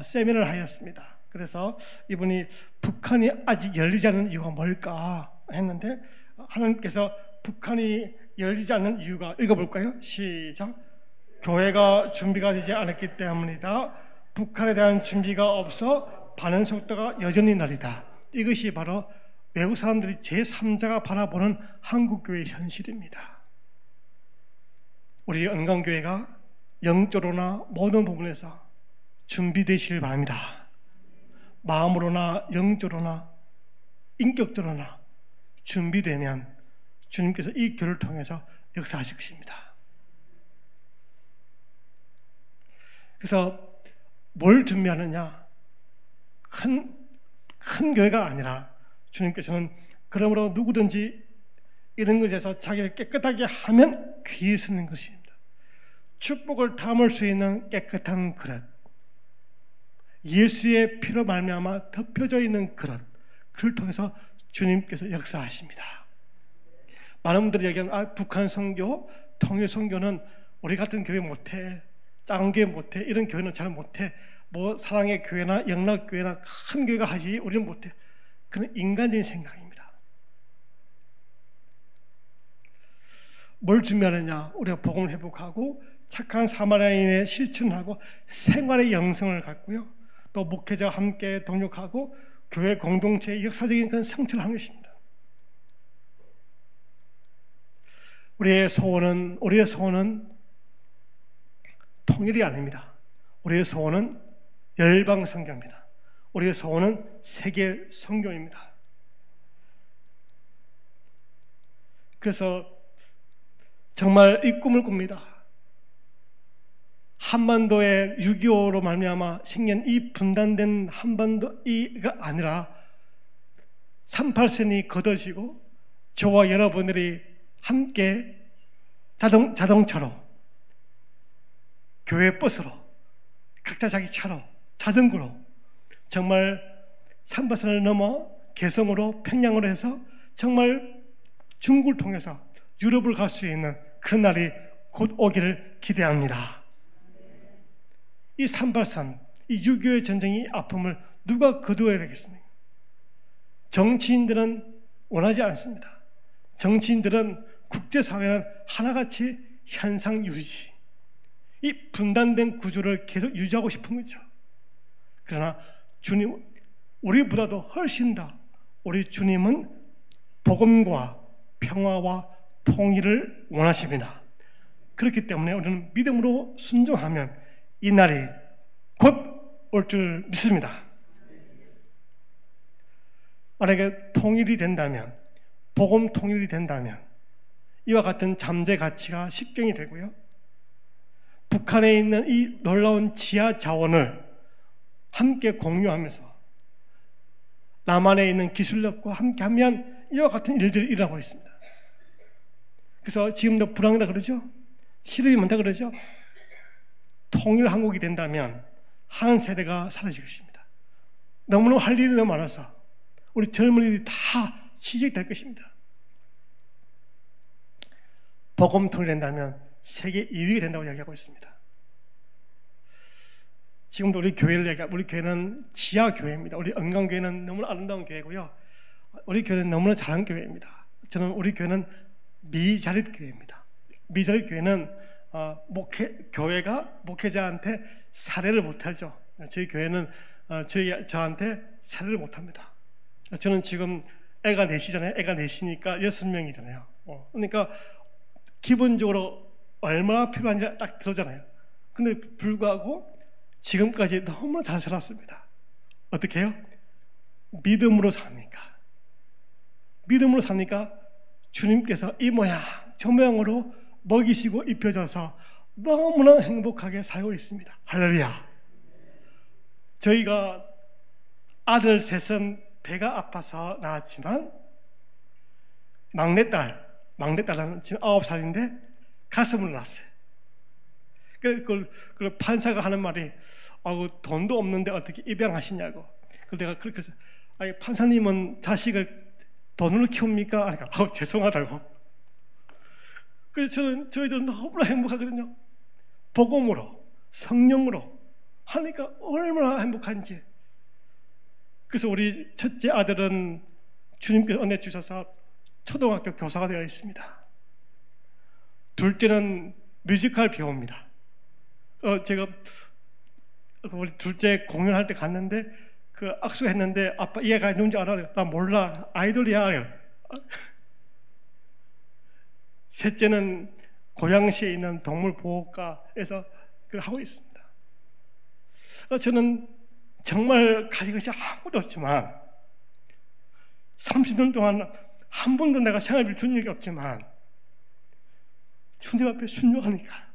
세미나를 하였습니다. 그래서 이분이 북한이 아직 열리지 않는 이유가 뭘까 했는데 하나님께서 북한이 열리지 않는 이유가 읽어볼까요? 시작. 교회가 준비가 되지 않았기 때문이다. 북한에 대한 준비가 없어 반응 속도가 여전히 느리다. 이것이 바로 외국 사람들이 제3자가 바라보는 한국교회의 현실입니다. 우리 은강교회가 영적으로나 모든 부분에서 준비되시길 바랍니다. 마음으로나 영적으로나 인격적으로나 준비되면 주님께서 이 교회를 통해서 역사하실 것입니다. 그래서 뭘 준비하느냐? 큰 교회가 아니라 주님께서는 그러므로 누구든지 이런 것에서 자기를 깨끗하게 하면 귀히 쓰는 것입니다. 축복을 담을 수 있는 깨끗한 그릇, 예수의 피로 말미암아 덮여져 있는 그릇, 그를 통해서 주님께서 역사하십니다. 많은 분들이 얘기하는 북한 선교, 통일 선교는 우리 같은 교회 못해, 작은 교회 못해, 이런 교회는 잘 못해, 뭐 사랑의 교회나 영락교회나 큰 교회가 하지 우리는 못해. 그건 인간적인 생각입니다. 뭘 준비하느냐? 우리가 복음을 회복하고 착한 사마리아인의 실천하고 생활의 영성을 갖고요, 또 목회자와 함께 동력하고 교회 공동체의 역사적인 그런 성취를 하는 것입니다. 우리의 소원은 통일이 아닙니다. 우리의 소원은 열방 선교입니다. 우리의 소원은 세계 선교입니다. 그래서 정말 이 꿈을 꿉니다. 한반도의 6.25로 말미암아 생긴 이 분단된 한반도가 아니라 38선이 걷어지고 저와 여러분들이 함께 자동차로, 교회 버스로, 각자 자기 차로, 자전거로 정말 38선을 넘어 개성으로, 평양으로 해서 정말 중국을 통해서 유럽을 갈 수 있는 그날이 곧 오기를 기대합니다. 이 38선, 이 6.25의 전쟁의 아픔을 누가 거두어야 되겠습니까? 정치인들은 원하지 않습니다. 정치인들은 국제사회는 하나같이 현상 유지, 이 분단된 구조를 계속 유지하고 싶은 거죠. 그러나 주님, 우리보다도 훨씬 더 우리 주님은 복음과 평화와 통일을 원하십니다. 그렇기 때문에 우리는 믿음으로 순종하면 이 날이 곧 올 줄 믿습니다. 만약에 통일이 된다면, 복음 통일이 된다면 이와 같은 잠재 가치가 식경이 되고요, 북한에 있는 이 놀라운 지하 자원을 함께 공유하면서 남한에 있는 기술력과 함께하면 이와 같은 일들이 일어나고 있습니다. 그래서 지금도 불황이라 그러죠. 시름이 많다 그러죠. 통일 한국이 된다면 한 세대가 사라질 것입니다. 너무나 할 일이 너무 많아서 우리 젊은이들이 다 취직될 것입니다. 복음 통일된다면 세계 2위가 된다고 이야기하고 있습니다. 지금도 우리 교회는 지하 교회입니다. 우리 은강교회는 너무나 아름다운 교회고요, 우리 교회는 너무나 잘한 교회입니다. 저는 우리 교회는 미자립 교회입니다. 미자립 교회는 교회가 목회자한테 사례를 못하죠. 저희 교회는 저한테 사례를 못합니다. 저는 지금 애가 넷이잖아요. 애가 넷이니까 6명이잖아요. 그러니까 기본적으로 얼마나 필요한지 딱 들었잖아요. 근데 불구하고 지금까지 너무 잘 살았습니다. 어떻게 해요? 믿음으로 사니까. 믿음으로 사니까 주님께서 이 모양 딱 저 모양으로 먹이시고 입혀줘서 너무나 행복하게 살고 있습니다. 할렐루야. 저희가 아들 셋은 배가 아파서 낳았지만 막내딸은 지금 9살인데 가슴을 낳았어요. 그 판사가 하는 말이 돈도 없는데 어떻게 입양하시냐고. 그래서 내가 그렇게 해서 아니, 판사님은 자식을 돈으로 키웁니까? 그러니까 죄송하다고. 그래서 저희들은 너무나 행복하거든요. 복음으로 성령으로 하니까 얼마나 행복한지. 그래서 우리 첫째 아들은 주님께서 은혜 주셔서 초등학교 교사가 되어 있습니다. 둘째는 뮤지컬 배우입니다. 제가 우리 둘째 공연할 때 갔는데 그 악수했는데 아빠 얘가 누군지 알아요? 나 몰라. 아이돌이야. 셋째는 고양시에 있는 동물보호과에서 그걸 하고 있습니다. 저는 정말 가진 것이 아무것도 없지만 30년 동안 한 번도 내가 생활비를 준 적이 없지만 주님 앞에 순종하니까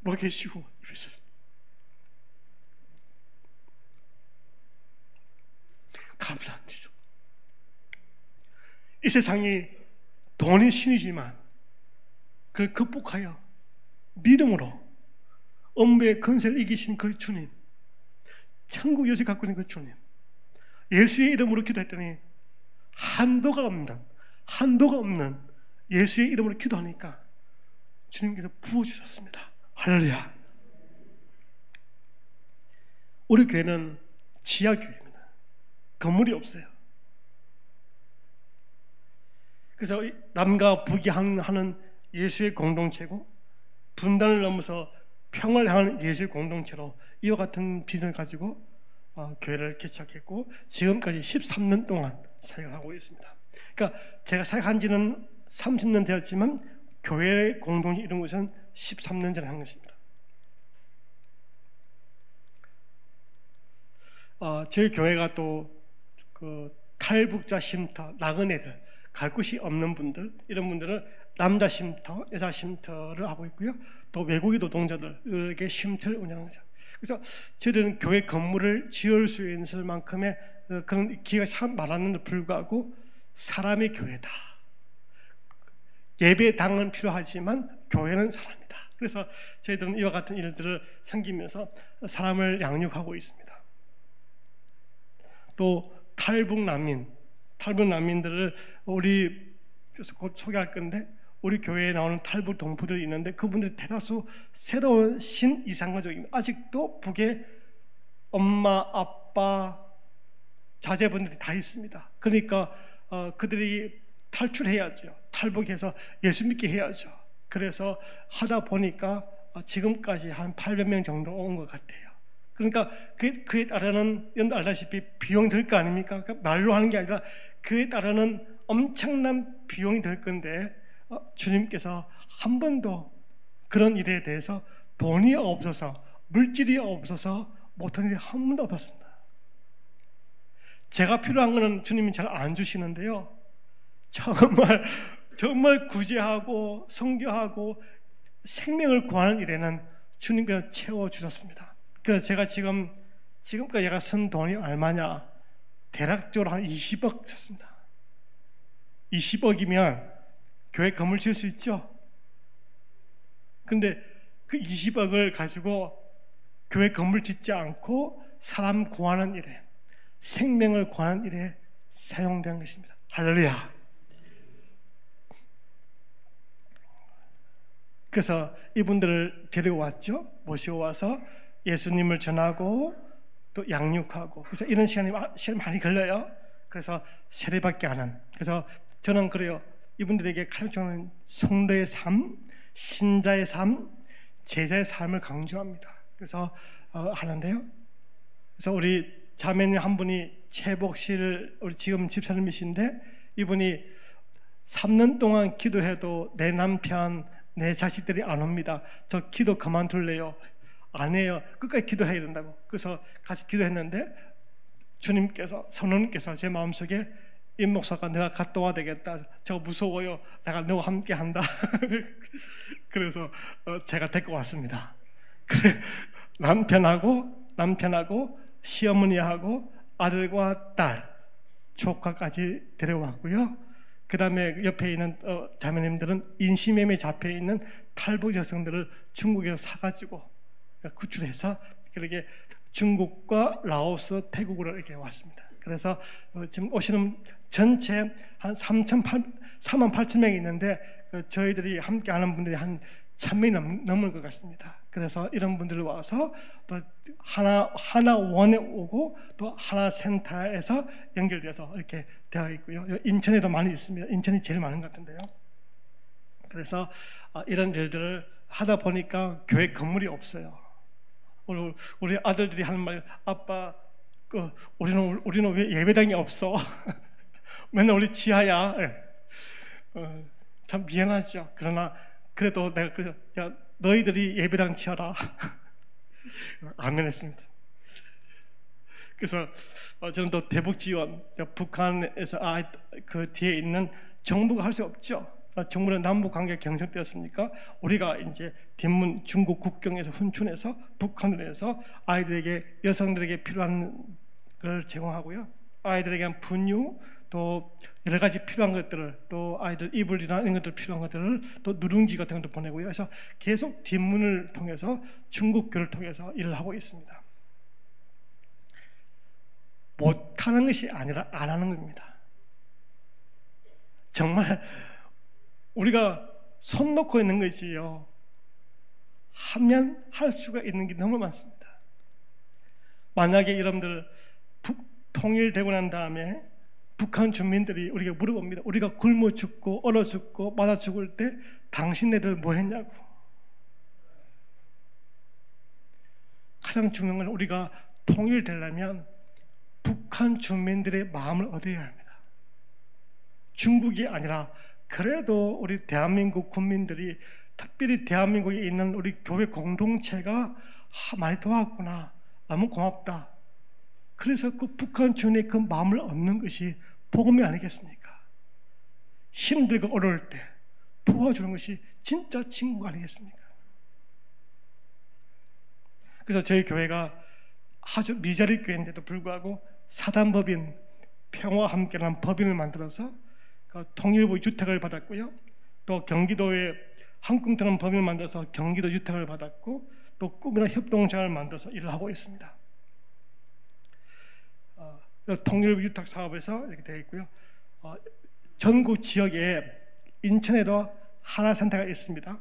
먹이시고 그래서 감사합니다. 이 세상이 돈이 신이지만 그걸 극복하여 믿음으로 엄부의 근세를 이기신 그 주님, 천국 열쇠 갖고 있는 그 주님, 예수의 이름으로 기도했더니 한도가 없는 예수의 이름으로 기도하니까 주님께서 부어주셨습니다. 할렐루야. 우리 교회는 지하교회입니다. 건물이 없어요. 그래서 남과 북이 하는 예수의 공동체고 분단을 넘어서 평화를 향하는 예수의 공동체로 이와 같은 비전을 가지고 교회를 개척했고 지금까지 13년 동안 사역을 하고 있습니다. 그러니까 제가 사역한 지는 30년 되었지만 교회 공동체 이런 것은 13년 전에 한 것입니다. 저희 교회가 또 그 탈북자 쉼터, 나그네들, 갈 곳이 없는 분들, 이런 분들은 남자 쉼터, 여자 쉼터를 하고 있고요. 또 외국인 노동자들에게 쉼터를 운영하죠. 그래서 저희들은 교회 건물을 지을 수 있을 만큼의 그런 기회가 참 많았는데 불구하고 사람이 교회다. 예배당은 필요하지만 교회는 사람이다. 그래서 저희들은 이와 같은 일들을 섬기면서 사람을 양육하고 있습니다. 또 탈북 난민들을 우리 곧 소개할 건데 우리 교회에 나오는 탈북 동포들이 있는데 그분들이 대다수 새로운 신이상가족입니다. 아직도 북에 엄마, 아빠, 자제분들이 다 있습니다. 그러니까 그들이 탈출해야죠. 탈북해서 예수 믿게 해야죠. 그래서 하다 보니까 지금까지 한 800명 정도 온 것 같아요. 그러니까 그에 따르는 여러분 알다시피 비용이 들 거 아닙니까? 그러니까 말로 하는 게 아니라 그에 따르는 엄청난 비용이 들 건데 주님께서 한 번도 그런 일에 대해서 돈이 없어서 물질이 없어서 못한 일이 한 번도 없었습니다. 제가 필요한 거는 주님이 잘 안 주시는데요. 정말 구제하고 성교하고 생명을 구하는 일에는 주님께서 채워주셨습니다. 그래서 제가 지금까지 제가 쓴 돈이 얼마냐? 대략적으로 한 20억 썼습니다. 20억이면 교회 건물 지을 수 있죠? 근데 그 20억을 가지고 교회 건물 짓지 않고 사람 구하는 일에, 생명을 구하는 일에 사용된 것입니다. 할렐루야. 그래서 이분들을 데리고 왔죠. 모시고 와서 예수님을 전하고 또 양육하고, 그래서 이런 시간이 많이 걸려요. 그래서 세례받게 하는. 그래서 저는 그래요. 이분들에게 가르쳐주는 성도의 삶, 신자의 삶, 제자의 삶을 강조합니다. 그래서 하는데요. 그래서 우리 자매님 한 분이 최복실, 우리 지금 집사님이신데, 이분이 3년 동안 기도해도 내 남편, 내 자식들이 안 옵니다. 저 기도 그만둘래요. 안 해요. 끝까지 기도해야 된다고. 그래서 같이 기도했는데 주님께서, 성령님께서 제 마음속에 임 목사가 내가 갔다 와야 되겠다. 저 무서워요. 내가 너와 함께 한다. 그래서 제가 데리고 왔습니다. 그래, 남편하고 시어머니하고 아들과 딸, 조카까지 데려왔고요. 그 다음에 옆에 있는 자매님들은 인신매매 잡혀 있는 탈북 여성들을 중국에서 사가지고 구출해서 그렇게 중국과 라오스, 태국으로 이렇게 왔습니다. 그래서 지금 오시는 전체 한 3만 8천 명이 있는데 저희들이 함께하는 분들이 한 1,000명이 넘을 것 같습니다. 그래서 이런 분들 와서 또 하나원에 오고 또 하나센터에서 연결돼서 이렇게 되어 있고요. 인천에도 많이 있습니다. 인천이 제일 많은 것 같은데요. 그래서 이런 일들을 하다 보니까 교회 건물이 없어요. 우리 아들들이 하는 말, 아빠, 우리는 왜 예배당이 없어? 맨날 우리 지하야. 참 미안하죠. 그러나 그래도 내가 그래서 야, 너희들이 예배당 지어라. 아멘 했습니다. 그래서 저는 또 대북 지원, 북한에서 그 뒤에 있는 정부가 할 수 없죠. 정부는 남북 관계 경색되었으니까 우리가 이제 뒷문 중국 국경에서 훈춘해서 북한으로 해서 아이들에게, 여성들에게 필요한 걸 제공하고요. 아이들에게 분유, 또 여러 가지 필요한 것들을, 또 아이들 이불이나 이런 것들 필요한 것들을, 또 누룽지 같은 것도 보내고요. 그래서 계속 뒷문을 통해서 중국교를 통해서 일을 하고 있습니다. 못하는 것이 아니라 안 하는 겁니다. 정말 우리가 손 놓고 있는 것이요, 하면 할 수가 있는 게 너무 많습니다. 만약에 여러분들 통일되고 난 다음에 북한 주민들이 우리가 물어봅니다. 우리가 굶어 죽고 얼어 죽고 맞아 죽을 때 당신네들 뭐 했냐고. 가장 중요한 건 우리가 통일되려면 북한 주민들의 마음을 얻어야 합니다. 중국이 아니라 그래도 우리 대한민국 국민들이, 특별히 대한민국에 있는 우리 교회 공동체가 많이 도왔구나, 너무 고맙다. 그래서 그 북한 주민의 그 마음을 얻는 것이 복음이 아니겠습니까? 힘들고 어려울 때 도와주는 것이 진짜 친구가 아니겠습니까? 그래서 저희 교회가 아주 미자리 교회인데도 불구하고 사단법인, 평화와 함께라는 법인을 만들어서 통일부 유택을 받았고요. 또 경기도에 한국처럼 법인을 만들어서 경기도 유택을 받았고, 또 꿈이나 협동조합을 만들어서 일을 하고 있습니다. 통일부 유탁 사업에서 이렇게 되어 있고요. 전국 지역에 인천에도 하나센터가 있습니다.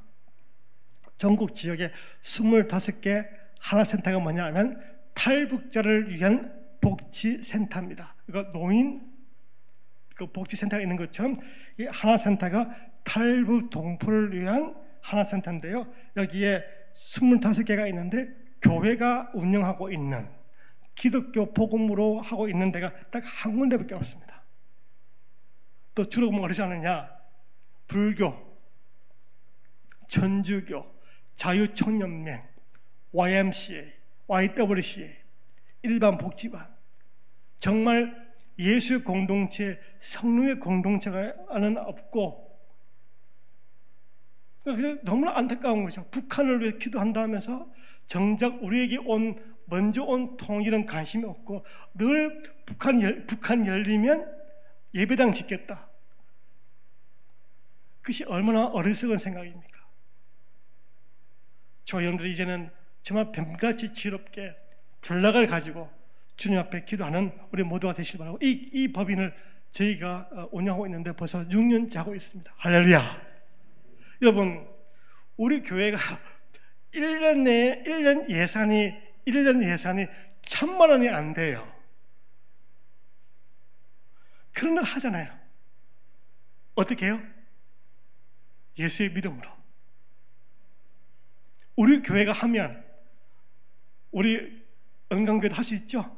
전국 지역에 25개 하나센터가 뭐냐 하면 탈북자를 위한 복지센터입니다. 그러니까 노인 복지센터가 있는 것처럼 이 하나센터가 탈북 동포를 위한 하나센터인데요. 여기에 25개가 있는데 교회가 운영하고 있는, 기독교 복음으로 하고 있는 데가 딱 한 군데밖에 없습니다. 또 주로 뭐 그러지 않느냐? 불교, 천주교, 자유총연맹, YMCA, YWCA, 일반 복지관, 정말 예수의 공동체, 성령의 공동체가는 없고, 그러니까 너무나 안타까운 거죠. 북한을 위해 기도한다면서 정작 우리에게 먼저 온 통일은 관심이 없고, 늘 북한 열리면 예배당 짓겠다. 그것이 얼마나 어리석은 생각입니까? 저 여러분들이 이제는 정말 뱀같이 지혜롭게 전략을 가지고 주님 앞에 기도하는 우리 모두가 되시기 바라고, 이 법인을 저희가 운영하고 있는데 벌써 6년째 하고 있습니다. 할렐루야. 여러분, 우리 교회가 1년 내에 1년 예산이 1,000만 원이 안 돼요. 그런 걸 하잖아요. 어떻게 해요? 예수의 믿음으로. 우리 교회가 하면 우리 은강교회도 할 수 있죠.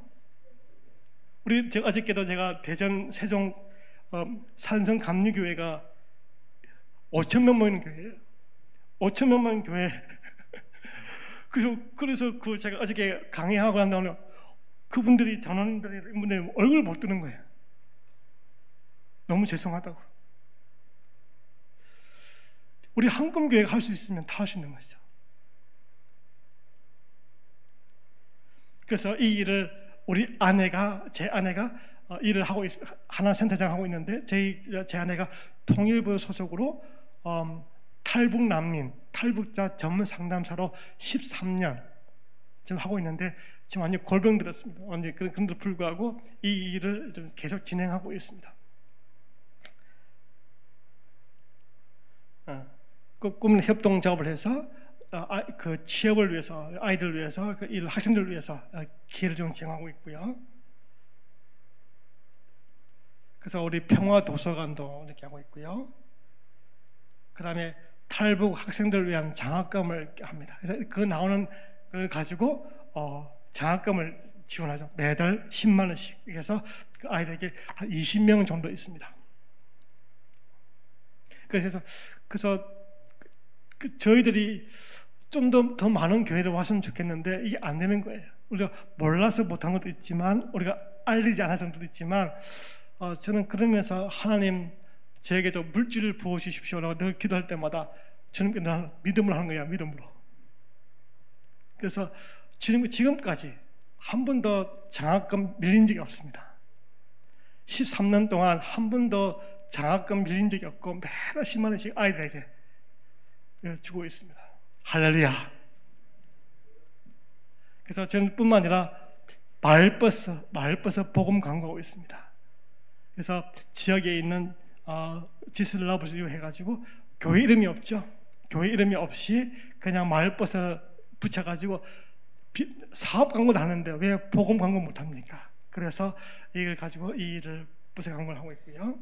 제가 어저께도 대전 세종 산성 감리교회가 5,000명 모이는 교회예요. 5,000명 모이는 교회. 그래서 제가 어저께 강의하고 난 다음에 그분들이 전원들이 얼굴 못 뜨는 거예요. 너무 죄송하다고. 우리 한금교회가 할 수 있으면 다 할 수 있는 거죠. 그래서 이 일을 제 아내가 일을 하고 하나 센터장 하고 있는데 제 아내가 통일부 소속으로 탈북 난민, 탈북자 전문 상담사로 13년 지금 하고 있는데 지금 완전 골병 들었습니다. 완전 그런데도 불구하고 이 일을 좀 계속 진행하고 있습니다. 그 꿈을 협동 작업을 해서 그 취업을 위해서, 아이들 위해서, 그 학생들 위해서 기회를 좀 제공하고 있고요. 그래서 우리 평화 도서관도 이렇게 하고 있고요. 그 다음에 탈북 학생들을 위한 장학금을 합니다. 그래서 그 나오는 걸 가지고 장학금을 지원하죠. 매달 10만 원씩. 그래서 그 아이들에게 한 20명 정도 있습니다. 그래서 저희들이 좀 더 많은 교회를 왔으면 좋겠는데 이게 안 되는 거예요. 우리가 몰라서 못한 것도 있지만, 우리가 알리지 않아서 것도 있지만, 저는 그러면서 하나님 저에게 좀 물질을 부어주십시오라고 늘 기도할 때마다 주님께 늘 믿음을 하는 거야. 믿음으로. 그래서 주님 지금까지 한 번도 장학금 밀린 적이 없습니다. 13년 동안 한 번도 장학금 밀린 적이 없고 매달 10만 원씩 아이들에게 주고 있습니다. 할렐루야. 그래서 저는 뿐만 아니라 마을버스 복음 광고하고 있습니다. 그래서 지역에 있는 지슬라브스 해가지고 교회 이름이 없죠. 교회 이름이 없이 그냥 마을버스 붙여가지고 사업 광고도 하는데 왜 복음 광고 못합니까? 그래서 이걸 가지고 이 일을 버스 광고를 하고 있고요.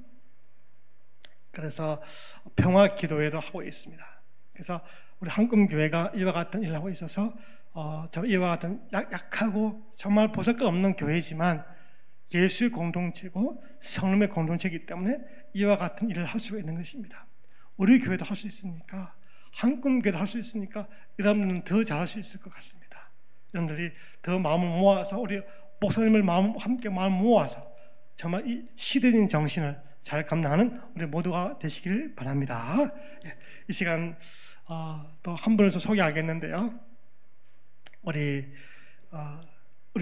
그래서 평화 기도회도 하고 있습니다. 그래서 우리 한금교회가 이와 같은 일을 하고 있어서 이와 같은 약하고 정말 보잘것 없는 교회지만 예수의 공동체고 성령의 공동체이기 때문에 이와 같은 일을 할 수가 있는 것입니다. 우리 교회도 할 수 있으니까, 한금교회도 할 수 있으니까 여러분들은 더 잘할 수 있을 것 같습니다. 여러분들이 더 마음을 모아서 우리 목사님을 함께 마음 모아서 정말 이 시대적인 정신을 잘 감당하는 우리 모두가 되시길 바랍니다. 이 시간 또 한 분을 소개하겠는데요. 우리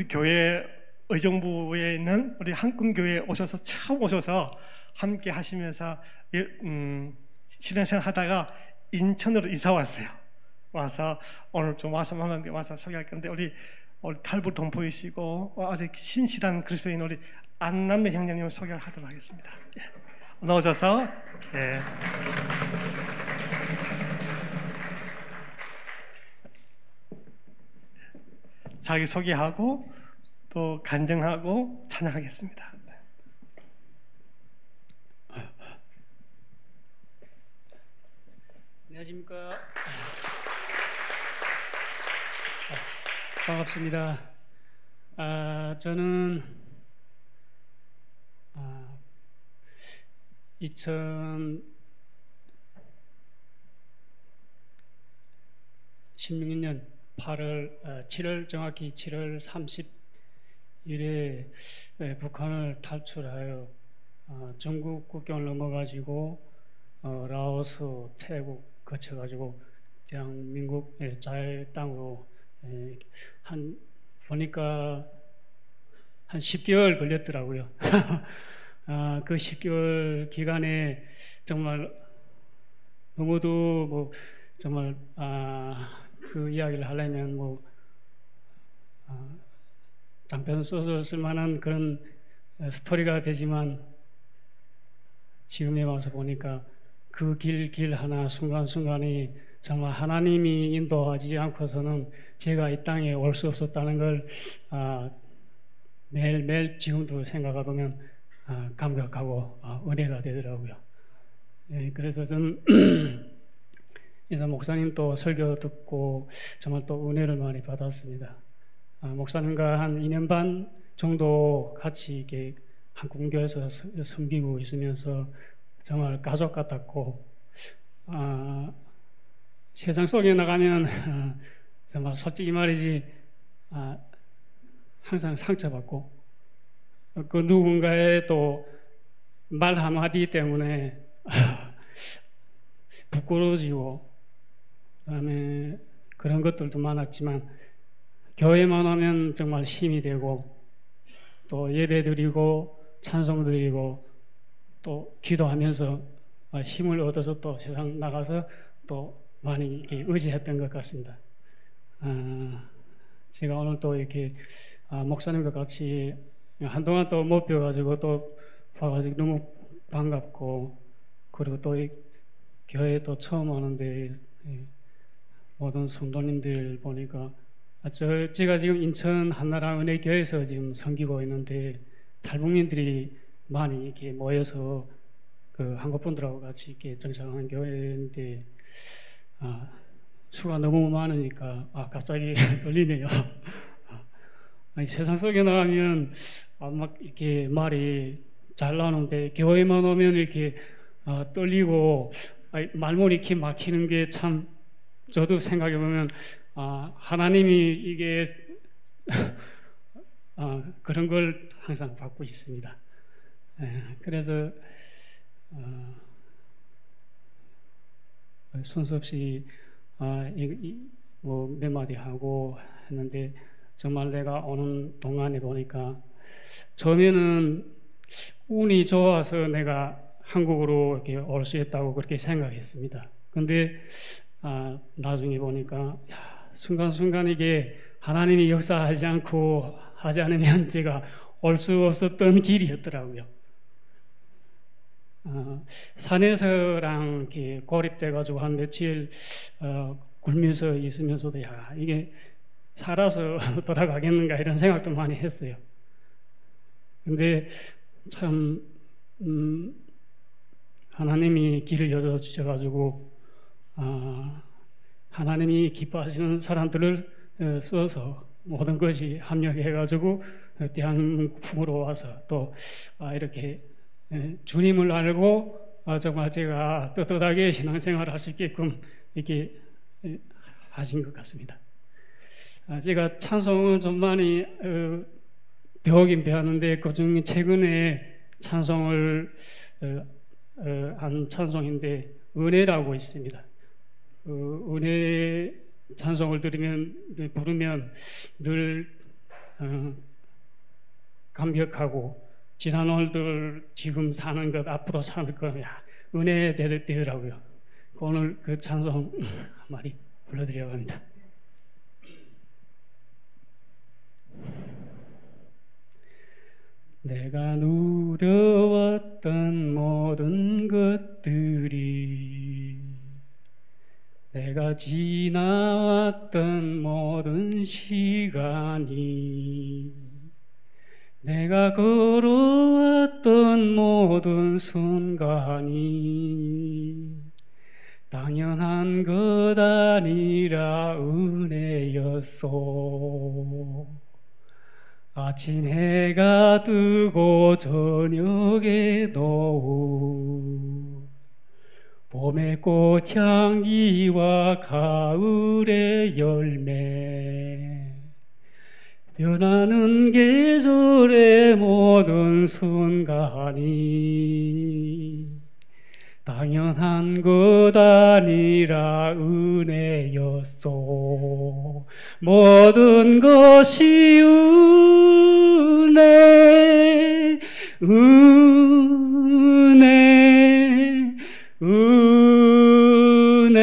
교회 의정부에 있는 우리 한금교회에 처음 오셔서 함께 하시면서 신앙생활 하다가 인천으로 이사 왔어요. 와서 오늘 좀 와서 소개할 건데, 우리 탈북 동포이시고 아주 신실한 그리스도인 우리 안남매 형제님을 소개하도록 하겠습니다. 나오셔서 자기 소개하고 또 간증하고 찬양하겠습니다. 안녕하십니까. 반갑습니다. 저는 2016년 7월 정확히 7월 30일에 북한을 탈출하여 중국 국경을 넘어가지고 라오스, 태국 거쳐가지고 대한민국 자유의 땅으로 보니까 한 10개월 걸렸더라고요. 그 10개월 기간에 정말 너무도 정말 그 이야기를 하려면 장편 소설 쓸 만한 그런 스토리가 되지만, 지금에 와서 보니까 그 길 하나 순간순간이 정말 하나님이 인도하지 않고서는 제가 이 땅에 올 수 없었다는 걸 매일매일 지금도 생각해 보면 감격하고 은혜가 되더라고요. 그래서 저는 그래서 목사님 또 설교 듣고 정말 또 은혜를 많이 받았습니다. 목사님과 한 2년 반 정도 같이 이렇게 한국교회에서 섬기고 있으면서 정말 가족 같았고, 세상 속에 나가면 정말 솔직히 말이지 항상 상처받고, 그 누군가의 또 말 한마디 때문에 부끄러워지고 그다음에 그런 것들도 많았지만 교회만 오면 정말 힘이 되고 또 예배 드리고 찬송 드리고 또 기도하면서 힘을 얻어서 또 세상 나가서 또 많이 이렇게 의지했던 것 같습니다. 제가 오늘 또 이렇게 목사님과 같이 한동안 또 못 뵈가지고 또 봐가지고 너무 반갑고, 그리고 또 이 교회에 또 처음 오는데 모든 성도님들 보니까 제가 지금 인천 한나라 은혜교회에서 지금 섬기고 있는데 탈북민들이 많이 이렇게 모여서 그 한국 분들하고 같이 이렇게 정착한 교회인데 수가 너무 많으니까 갑자기 떨리네요. 세상 속에 나가면 막 이렇게 말이 잘 나오는데 교회만 오면 이렇게 떨리고 말문이 이렇게 막히는 게 참, 저도 생각해 보면 하나님이 이게 그런 걸 항상 받고 있습니다. 그래서 순서 없이 뭐 몇 마디 하고 했는데, 정말 내가 오는 동안에 보니까 처음에는 운이 좋아서 내가 한국으로 이렇게 올 수 있다고 그렇게 생각했습니다. 근데 나중에 보니까 순간순간 이게 하나님이 역사하지 않고 하지 않으면 제가 올 수 없었던 길이었더라고요. 산에서랑 이렇게 고립돼가지고 한 며칠 굴면서 있으면서도 이게 살아서 돌아가겠는가 이런 생각도 많이 했어요. 근데 참 하나님이 길을 열어주셔가지고 하나님이 기뻐하시는 사람들을 써서 모든 것이 합력해가지고 대한민국으로 와서 또 이렇게 주님을 알고 정말 제가 떳떳하게 신앙생활을 할 수 있게끔 이렇게 하신 것 같습니다. 제가 찬송을 좀 많이 배우긴 배웠는데 그중 최근에 찬송을 한 찬송인데 은혜라고 있습니다. 은혜 찬송을 부르면 늘 감격하고 지난 오늘들 지금 사는 것 앞으로 사는 것 은혜 되더라고요. 오늘 그 찬송 한마디 불러드리려고 합니다. 내가 누려왔던 모든 것들이, 내가 지나왔던 모든 시간이, 내가 걸어왔던 모든 순간이 당연한 것 아니라 은혜였소. 아침 해가 뜨고 저녁에 노을, 봄의 꽃향기와 가을의 열매, 변하는 계절의 모든 순간이 당연한 것 아니라 은혜였소. 모든 것이 은혜, 은혜, 은혜,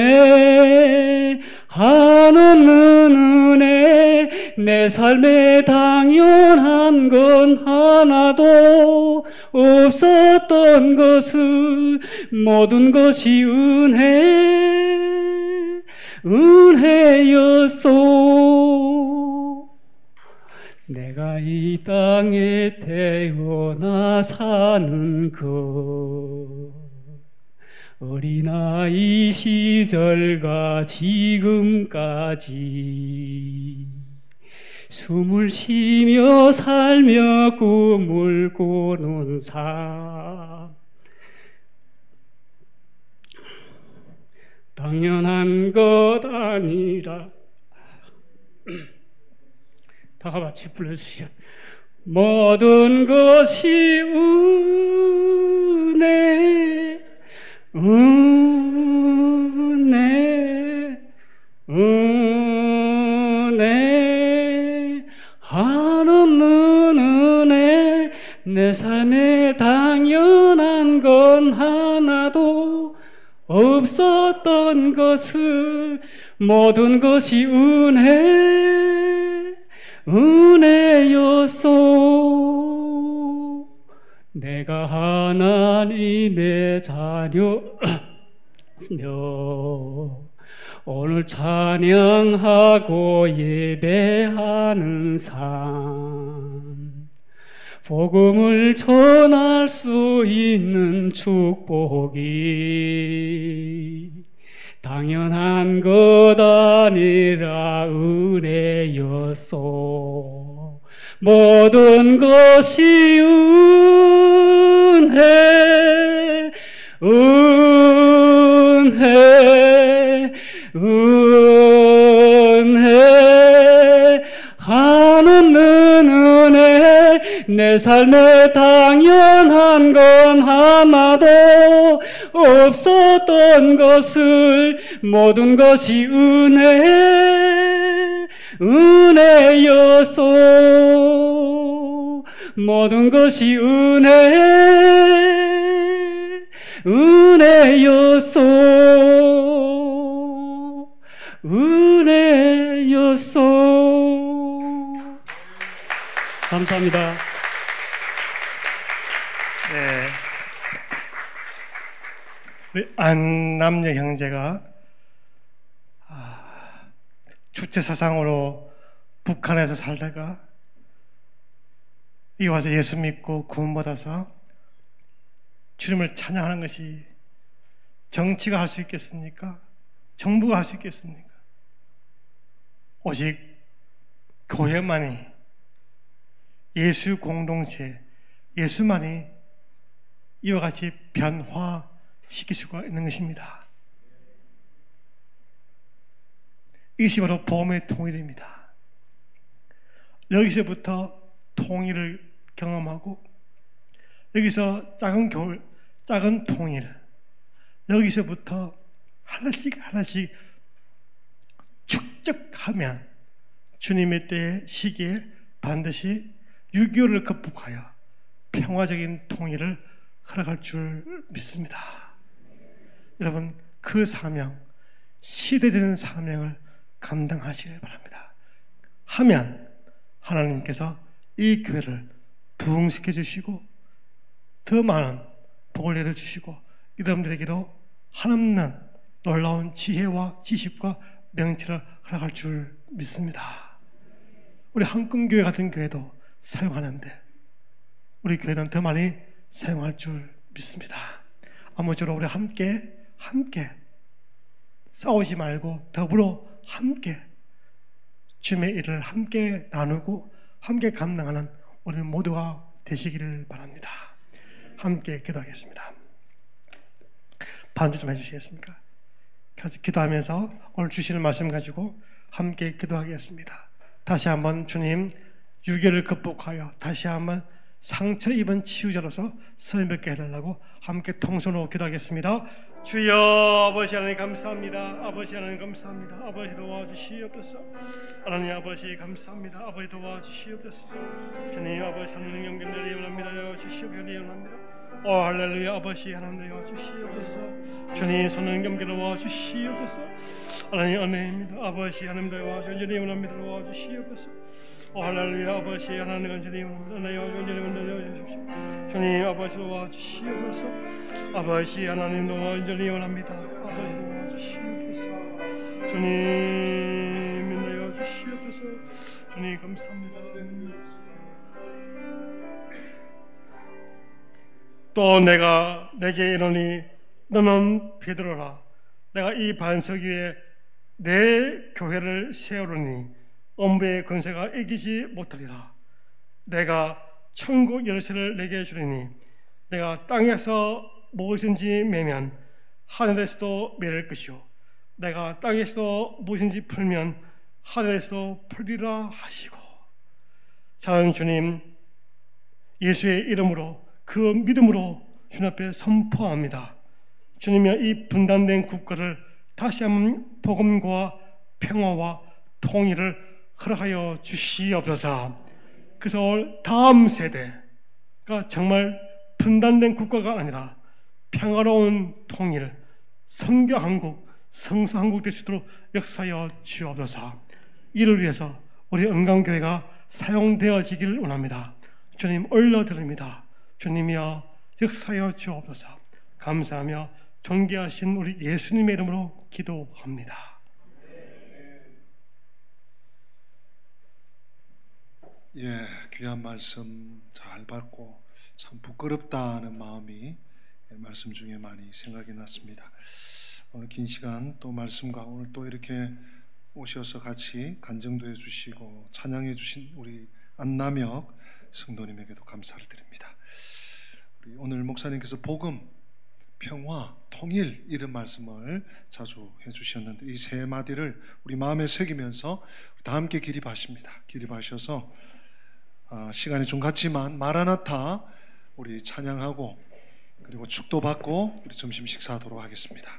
한없는 은혜. 내 삶에 당연한 건 하나도 없었던 것을, 모든 것이 은혜, 은혜였소. 내가 이 땅에 태어나 사는 것, 어린아이 시절과 지금까지 숨을 쉬며 살며 꿈을 꾸는 삶, 당연한 것 아니라 다 같이 불러주시죠. 모든 것이 은혜 한없는 은혜 내 삶에 당연한 건 하나도 없었던 것을 모든 것이 은혜였소. 내가 하나님의 자녀 오늘 찬양하고 예배하는 삶, 복음을 전할 수 있는 축복이 당연한 것 아니라 은혜였소. 모든 것이 은혜 한없는 은혜 내 삶에 당연한 건 하나도 없었던 것을 모든 것이 은혜였소. 모든 것이 은혜였소. 감사합니다. 네. 우리 안남녀 형제가 주체 사상으로 북한에서 살다가 이 와서 예수 믿고 구원받아서 주님을 찬양하는 것이 정치가 할 수 있겠습니까? 정부가 할 수 있겠습니까? 오직 교회만이, 예수 공동체, 예수만이 이와 같이 변화시킬 수가 있는 것입니다. 이것이 바로 복음의 통일입니다. 여기서부터 통일을 경험하고, 여기서 작은 통일, 여기서부터 하나씩 축적하면 주님의 때의 시기에 반드시 6.25를 극복하여 평화적인 통일을 허락할 줄 믿습니다. 여러분, 그 사명, 시대되는 사명을 감당하시길 바랍니다. 하면 하나님께서 이 교회를 부흥시켜 주시고 더 많은 복을 내려주시고 여러분들에게도 한없는 놀라운 지혜와 지식과 명체를 허락할 줄 믿습니다. 우리 한금교회 같은 교회도 사용하는데 우리 교회는 더 많이 사용할 줄 믿습니다. 아무쪼록 우리 함께 싸우지 말고 더불어 함께 주님의 일을 함께 나누고 함께 감당하는 우리 모두가 되시기를 바랍니다. 함께 기도하겠습니다. 반주 좀 해주시겠습니까? 같이 기도하면서 오늘 주시는 말씀 가지고 함께 기도하겠습니다. 다시 한번 주님 6.25를 극복하여 다시 한번 상처 입은 치유자로서 서임받게 해달라고 함께 통성으로 기도하겠습니다. 주여, 아버지 하나님 감사합니다. 아버지 하나님 감사합니다. 아버지 도와주시옵소서. 하나님 아버지 감사합니다. 아버지 도와주시옵소서. 주님 아버지 성령 영감을 예언합니다. 주시옵소서. 예언합니다. 오 할렐루야. 아버지 하나님 도와주시옵소서. 주님 성령 영감을 도와주시옵소서. 하나님 은혜입니다. 아버지 하나님 도와주시옵소서. 예언합니다. 도와주시옵소서. 오 할렐루야. 아버지 하나님 간절히 예언합니다. 주님 아버지 도와주시옵소서. 아버지 하나님 도와주시옵소서. 원합니다. 아버지 도와주시옵소서. 주님 도와주시옵소서. 주님 감사합니다. 또 내게 이르니 너는 베드로라. 내가 이 반석 위에 내 교회를 세우리니 엄부의 권세가 이기지 못하리라. 내가 천국 열쇠를 내게 주리니 내가 땅에서 무엇인지 매면 하늘에서도 매일 것이요 내가 땅에서도 무엇인지 풀면 하늘에서도 풀리라 하시고. 사랑하는 주님, 예수의 이름으로 그 믿음으로 주님 앞에 선포합니다. 주님이여, 이 분단된 국가를 다시 한번 복음과 평화와 통일을 허락하여 주시옵소서. 그래서 다음 세대가 정말 분단된 국가가 아니라 평화로운 통일, 선교한국, 성서한국 될 수 있도록 역사하여 주옵소서. 이를 위해서 우리 은강교회가 사용되어지기를 원합니다. 주님 올려드립니다. 주님이여, 역사하여 주옵소서. 감사하며 존귀하신 우리 예수님의 이름으로 기도합니다. 예, 귀한 말씀 잘 받고 참 부끄럽다는 마음이 말씀 중에 많이 생각이 났습니다. 오늘 긴 시간 또 말씀과 오늘 또 이렇게 오셔서 같이 간증도 해주시고 찬양해 주신 우리 안남혁 성도님에게도 감사를 드립니다. 우리 오늘 목사님께서 복음, 평화, 통일 이런 말씀을 자주 해주셨는데 이 세 마디를 우리 마음에 새기면서 다 함께 기립하십니다. 기립하셔서 시간이 좀 갔지만 마라나타 우리 찬양하고 그리고 축도 받고 우리 점심 식사하도록 하겠습니다.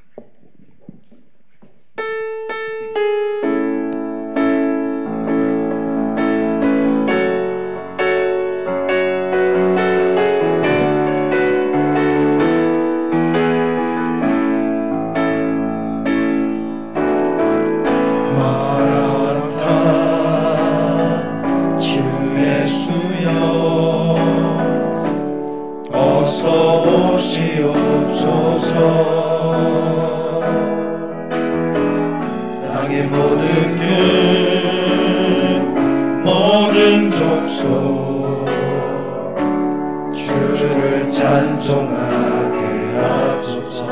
땅의 모든 끝 모든 족속 주를 찬송하게 하소서.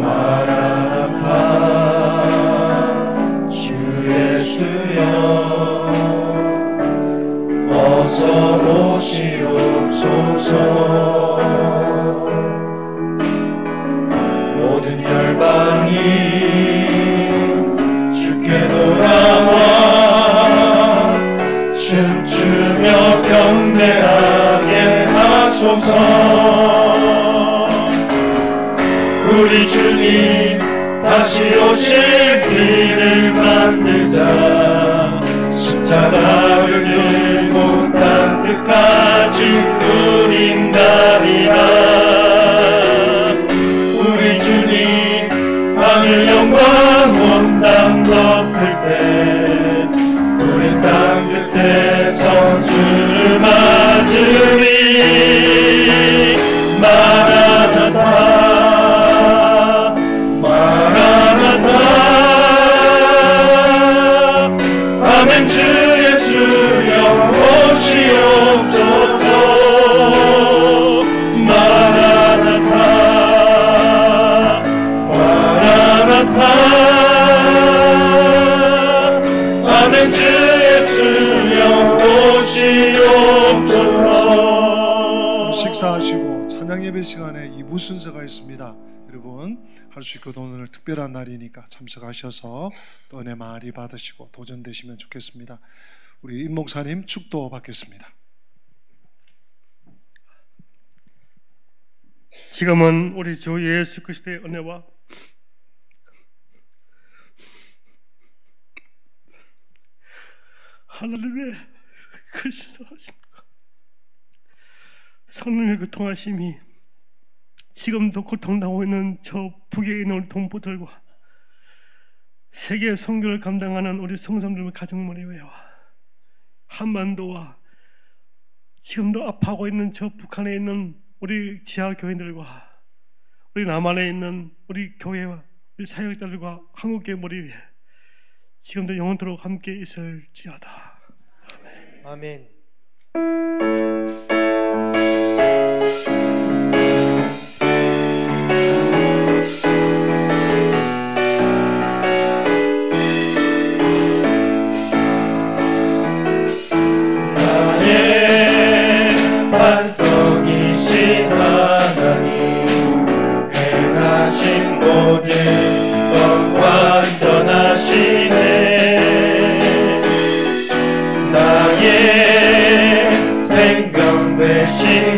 마라나타 주 예수여 어서 오시옵소서. 모든 열방이 주께 돌아와 춤추며 경배하게 하소서. 우리 주님 다시 오실 길을 만들자. 십자가를 들고 땅 끝까지 우린 가리라. 우리 주님 하늘 영광 온 땅 덮을 때 우리 땅 끝에서 주를 맞으리. 마라나타 마라나타 아멘. 주 예수여 오시옵소서. 마라나타 마라나타 아멘. 주 예수여 오시옵소서. 식사하시고 찬양 예배 시간에 2부 순서가 있습니다. 여러분 할 수 있고 오늘 특별한 날이니까 참석하셔서 또 은혜 많이 받으시고 도전되시면 좋겠습니다. 우리 임 목사님 축도 받겠습니다. 지금은 우리 주 예수 그리스도의 은혜와 하나님의 그 신성하심과 성령의 그 통하심이 지금도 고통당하고 있는 저 북에 있는 우리 동포들과 세계 선교를 감당하는 우리 성도님의 가정머리와 한반도와 지금도 아파하고 있는 저 북한에 있는 우리 지하 교인들과 우리 남한에 있는 우리 교회와 우리 사역자들과 한국교회 머리 위에 지금도 영원토록 함께 있을지어다. 아멘. 아멘. 반석이신 하나님 행하신 모든 것 완전하시네. 나의 생명 되신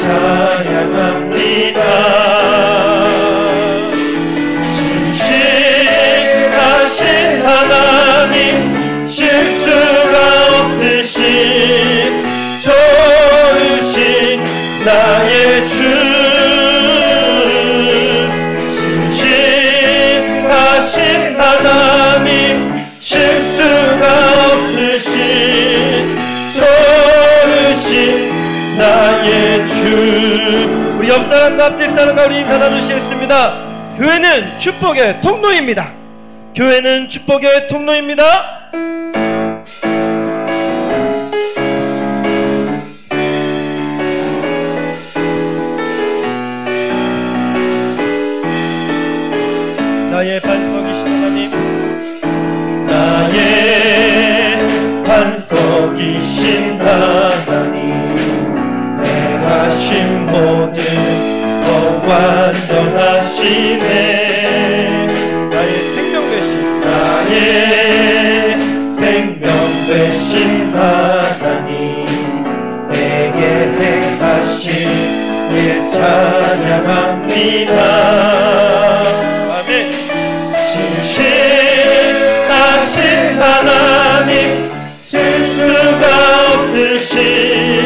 찬양합니다. 신실하신 하나님, 실수가 없으신 좋으신 나의 주, 신실하신 하나님, 실수가 없으신 좋으신 나의 주. 우리 옆 사람과 앞뒤 사람과 우리 인사 나누시겠습니다. 교회는 축복의 통로입니다. 교회는 축복의 통로입니다. 나의 반석이신 하나님, 나의 반석이신 하나님, 행하신 모든 것 완전하시네. 나의 생명 되신, 나의 생명 되신 하나님, 내게 행하신 일 찬양합니다. 아멘. 신실하신 하나님, 실수가 없으신